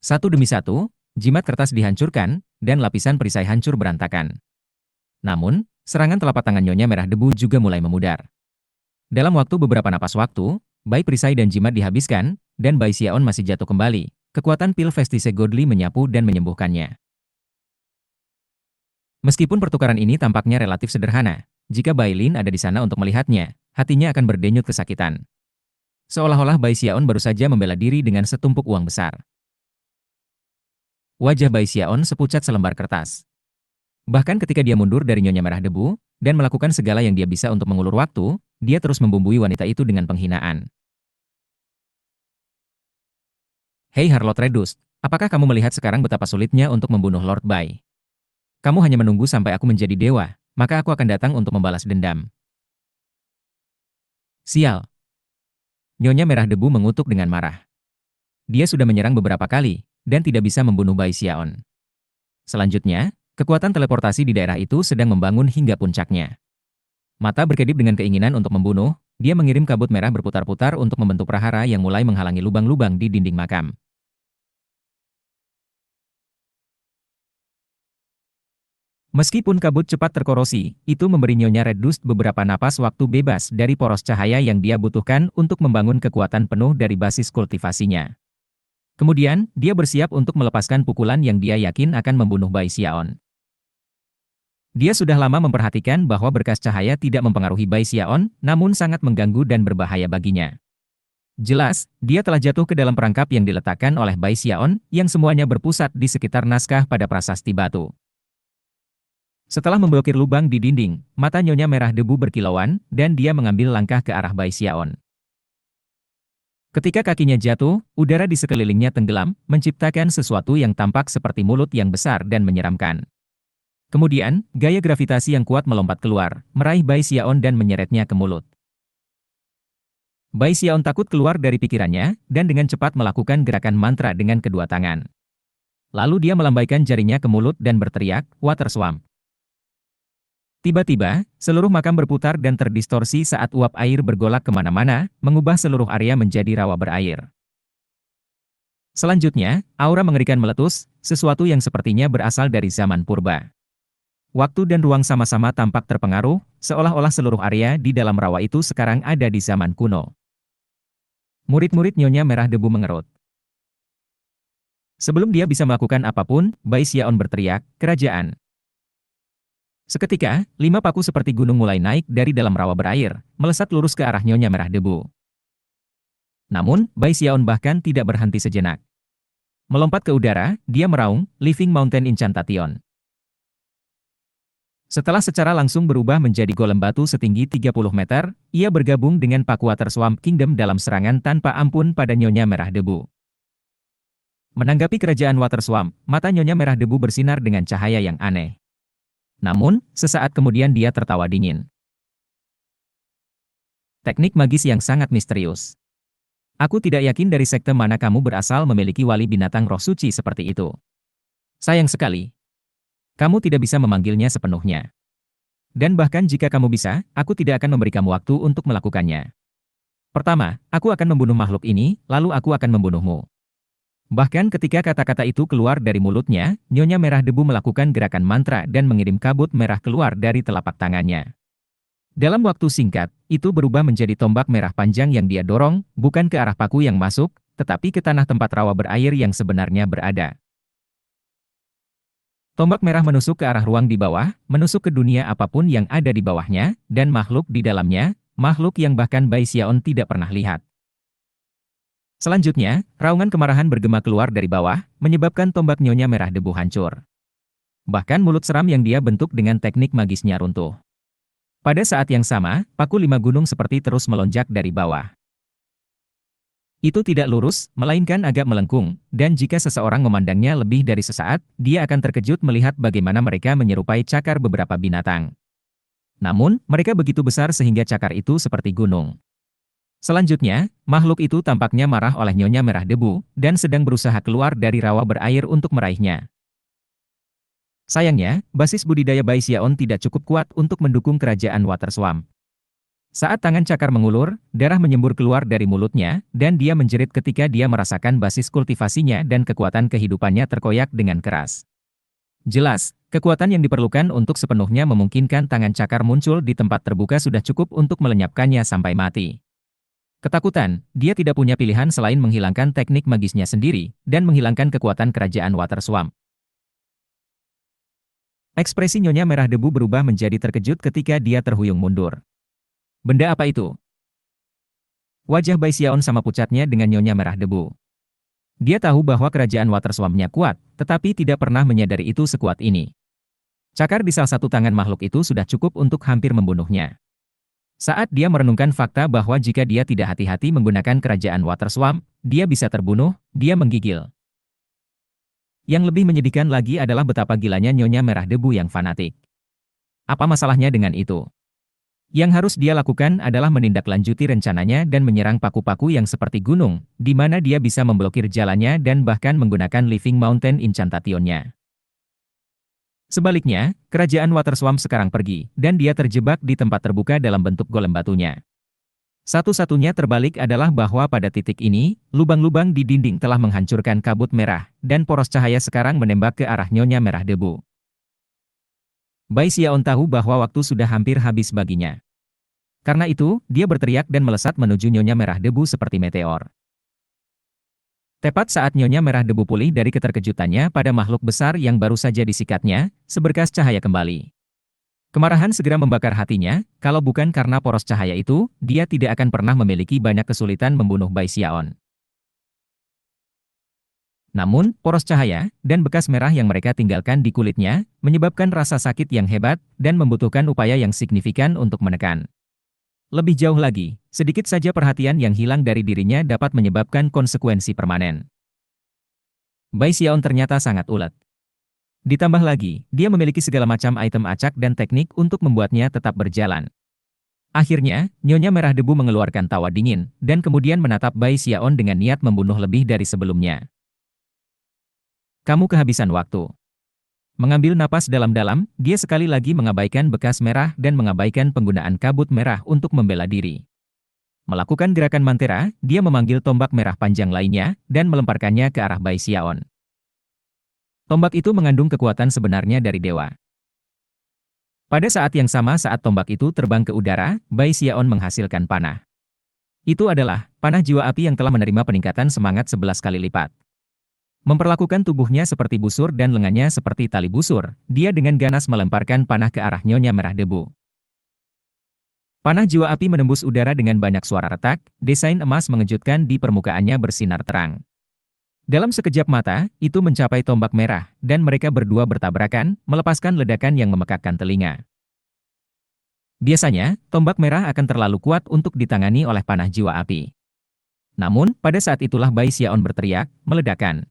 Satu demi satu, jimat kertas dihancurkan, dan lapisan perisai hancur berantakan. Namun, serangan telapak tangan Nyonya Merah Debu juga mulai memudar. Dalam waktu beberapa napas waktu, baik perisai dan jimat dihabiskan, dan Bai Xiaon masih jatuh kembali. Kekuatan pil Vestise Godly menyapu dan menyembuhkannya. Meskipun pertukaran ini tampaknya relatif sederhana, jika Bai Lin ada di sana untuk melihatnya, hatinya akan berdenyut kesakitan. Seolah-olah Bai Xiaon baru saja membela diri dengan setumpuk uang besar. Wajah Bai Xiaon sepucat selembar kertas. Bahkan ketika dia mundur dari Nyonya Merah Debu, dan melakukan segala yang dia bisa untuk mengulur waktu, dia terus membumbui wanita itu dengan penghinaan. Hei Harlot Redus, apakah kamu melihat sekarang betapa sulitnya untuk membunuh Lord Bai? Kamu hanya menunggu sampai aku menjadi dewa, maka aku akan datang untuk membalas dendam. Sial. Nyonya Merah Debu mengutuk dengan marah. Dia sudah menyerang beberapa kali, dan tidak bisa membunuh Bai Xiaon. Selanjutnya, kekuatan teleportasi di daerah itu sedang membangun hingga puncaknya. Mata berkedip dengan keinginan untuk membunuh, dia mengirim kabut merah berputar-putar untuk membentuk prahara yang mulai menghalangi lubang-lubang di dinding makam. Meskipun kabut cepat terkorosi, itu memberi Nyonya Red Dust beberapa napas waktu bebas dari poros cahaya yang dia butuhkan untuk membangun kekuatan penuh dari basis kultivasinya. Kemudian, dia bersiap untuk melepaskan pukulan yang dia yakin akan membunuh Bai Xiaon. Dia sudah lama memperhatikan bahwa berkas cahaya tidak mempengaruhi Bai Xiaon, namun sangat mengganggu dan berbahaya baginya. Jelas, dia telah jatuh ke dalam perangkap yang diletakkan oleh Bai Xiaon, yang semuanya berpusat di sekitar naskah pada prasasti batu. Setelah memblokir lubang di dinding, mata Nyonya Merah Debu berkilauan, dan dia mengambil langkah ke arah Bai Xiaon. Ketika kakinya jatuh, udara di sekelilingnya tenggelam, menciptakan sesuatu yang tampak seperti mulut yang besar dan menyeramkan. Kemudian, gaya gravitasi yang kuat melompat keluar, meraih Bai Xiaon dan menyeretnya ke mulut. Bai Xiaon takut keluar dari pikirannya, dan dengan cepat melakukan gerakan mantra dengan kedua tangan. Lalu dia melambaikan jarinya ke mulut dan berteriak, "Water Swamp." Tiba-tiba, seluruh makam berputar dan terdistorsi saat uap air bergolak kemana-mana, mengubah seluruh area menjadi rawa berair. Selanjutnya, aura mengerikan meletus, sesuatu yang sepertinya berasal dari zaman purba. Waktu dan ruang sama-sama tampak terpengaruh, seolah-olah seluruh area di dalam rawa itu sekarang ada di zaman kuno. Murid-murid Nyonya Merah Debu mengerut. Sebelum dia bisa melakukan apapun, Bai Xiaon berteriak, "Kerajaan!" Seketika, 5 paku seperti gunung mulai naik dari dalam rawa berair, melesat lurus ke arah Nyonya Merah Debu. Namun, Bai Xiaon bahkan tidak berhenti sejenak. Melompat ke udara, dia meraung, Living Mountain Incantation. Setelah secara langsung berubah menjadi golem batu setinggi 30 meter, ia bergabung dengan paku Water Swamp Kingdom dalam serangan tanpa ampun pada Nyonya Merah Debu. Menanggapi kerajaan Water Swamp, mata Nyonya Merah Debu bersinar dengan cahaya yang aneh. Namun, sesaat kemudian dia tertawa dingin. Teknik magis yang sangat misterius. Aku tidak yakin dari sekte mana kamu berasal memiliki wali binatang roh suci seperti itu. Sayang sekali. Kamu tidak bisa memanggilnya sepenuhnya. Dan bahkan jika kamu bisa, aku tidak akan memberi kamu waktu untuk melakukannya. Pertama, aku akan membunuh makhluk ini, lalu aku akan membunuhmu. Bahkan ketika kata-kata itu keluar dari mulutnya, Nyonya Merah Debu melakukan gerakan mantra dan mengirim kabut merah keluar dari telapak tangannya. Dalam waktu singkat, itu berubah menjadi tombak merah panjang yang dia dorong, bukan ke arah paku yang masuk, tetapi ke tanah tempat rawa berair yang sebenarnya berada. Tombak merah menusuk ke arah ruang di bawah, menusuk ke dunia apapun yang ada di bawahnya, dan makhluk di dalamnya, makhluk yang bahkan Bai Xiaon tidak pernah lihat. Selanjutnya, raungan kemarahan bergema keluar dari bawah, menyebabkan tombak Nyonya Merah Debu hancur. Bahkan mulut seram yang dia bentuk dengan teknik magisnya runtuh. Pada saat yang sama, paku 5 gunung seperti terus melonjak dari bawah. Itu tidak lurus, melainkan agak melengkung, dan jika seseorang memandangnya lebih dari sesaat, dia akan terkejut melihat bagaimana mereka menyerupai cakar beberapa binatang. Namun, mereka begitu besar sehingga cakar itu seperti gunung. Selanjutnya, makhluk itu tampaknya marah oleh Nyonya Merah Debu, dan sedang berusaha keluar dari rawa berair untuk meraihnya. Sayangnya, basis budidaya Bai Xiaon tidak cukup kuat untuk mendukung kerajaan Water Swamp. Saat tangan cakar mengulur, darah menyembur keluar dari mulutnya, dan dia menjerit ketika dia merasakan basis kultivasinya dan kekuatan kehidupannya terkoyak dengan keras. Jelas, kekuatan yang diperlukan untuk sepenuhnya memungkinkan tangan cakar muncul di tempat terbuka sudah cukup untuk melenyapkannya sampai mati. Ketakutan, dia tidak punya pilihan selain menghilangkan teknik magisnya sendiri, dan menghilangkan kekuatan kerajaan Water Swamp. Ekspresi Nyonya Merah Debu berubah menjadi terkejut ketika dia terhuyung mundur. Benda apa itu? Wajah Bai Xiaon sama pucatnya dengan Nyonya Merah Debu. Dia tahu bahwa kerajaan Water Swamp-nya kuat, tetapi tidak pernah menyadari itu sekuat ini. Cakar di salah satu tangan makhluk itu sudah cukup untuk hampir membunuhnya. Saat dia merenungkan fakta bahwa jika dia tidak hati-hati menggunakan kerajaan Water Swamp, dia bisa terbunuh, dia menggigil. Yang lebih menyedihkan lagi adalah betapa gilanya Nyonya Merah Debu yang fanatik. Apa masalahnya dengan itu? Yang harus dia lakukan adalah menindaklanjuti rencananya dan menyerang paku-paku yang seperti gunung, di mana dia bisa memblokir jalannya dan bahkan menggunakan Living Mountain Incantation-nya. Sebaliknya, kerajaan Water Swamp sekarang pergi, dan dia terjebak di tempat terbuka dalam bentuk golem batunya. Satu-satunya terbalik adalah bahwa pada titik ini, lubang-lubang di dinding telah menghancurkan kabut merah, dan poros cahaya sekarang menembak ke arah Nyonya Merah Debu. Bai Xiaon tahu bahwa waktu sudah hampir habis baginya. Karena itu, dia berteriak dan melesat menuju Nyonya Merah Debu seperti meteor. Tepat saat Nyonya Merah Debu pulih dari keterkejutannya pada makhluk besar yang baru saja disikatnya, seberkas cahaya kembali. Kemarahan segera membakar hatinya, kalau bukan karena poros cahaya itu, dia tidak akan pernah memiliki banyak kesulitan membunuh Bai Xiaon. Namun, poros cahaya, dan bekas merah yang mereka tinggalkan di kulitnya, menyebabkan rasa sakit yang hebat, dan membutuhkan upaya yang signifikan untuk menekan. Lebih jauh lagi, sedikit saja perhatian yang hilang dari dirinya dapat menyebabkan konsekuensi permanen. Bai Xiaon ternyata sangat ulet. Ditambah lagi, dia memiliki segala macam item acak dan teknik untuk membuatnya tetap berjalan. Akhirnya, Nyonya Merah Debu mengeluarkan tawa dingin, dan kemudian menatap Bai Xiaon dengan niat membunuh lebih dari sebelumnya. Kamu kehabisan waktu. Mengambil napas dalam-dalam, dia sekali lagi mengabaikan bekas merah dan mengabaikan penggunaan kabut merah untuk membela diri. Melakukan gerakan mantera, dia memanggil tombak merah panjang lainnya, dan melemparkannya ke arah Bai Xiaon. Tombak itu mengandung kekuatan sebenarnya dari dewa. Pada saat yang sama saat tombak itu terbang ke udara, Bai Xiaon menghasilkan panah. Itu adalah panah jiwa api yang telah menerima peningkatan semangat 11 kali lipat. Memperlakukan tubuhnya seperti busur dan lengannya seperti tali busur, dia dengan ganas melemparkan panah ke arah Nyonya Merah Debu. Panah jiwa api menembus udara dengan banyak suara retak, desain emas mengejutkan di permukaannya bersinar terang. Dalam sekejap mata, itu mencapai tombak merah, dan mereka berdua bertabrakan, melepaskan ledakan yang memekakkan telinga. Biasanya, tombak merah akan terlalu kuat untuk ditangani oleh panah jiwa api. Namun, pada saat itulah Bai Xiaon berteriak, meledakan.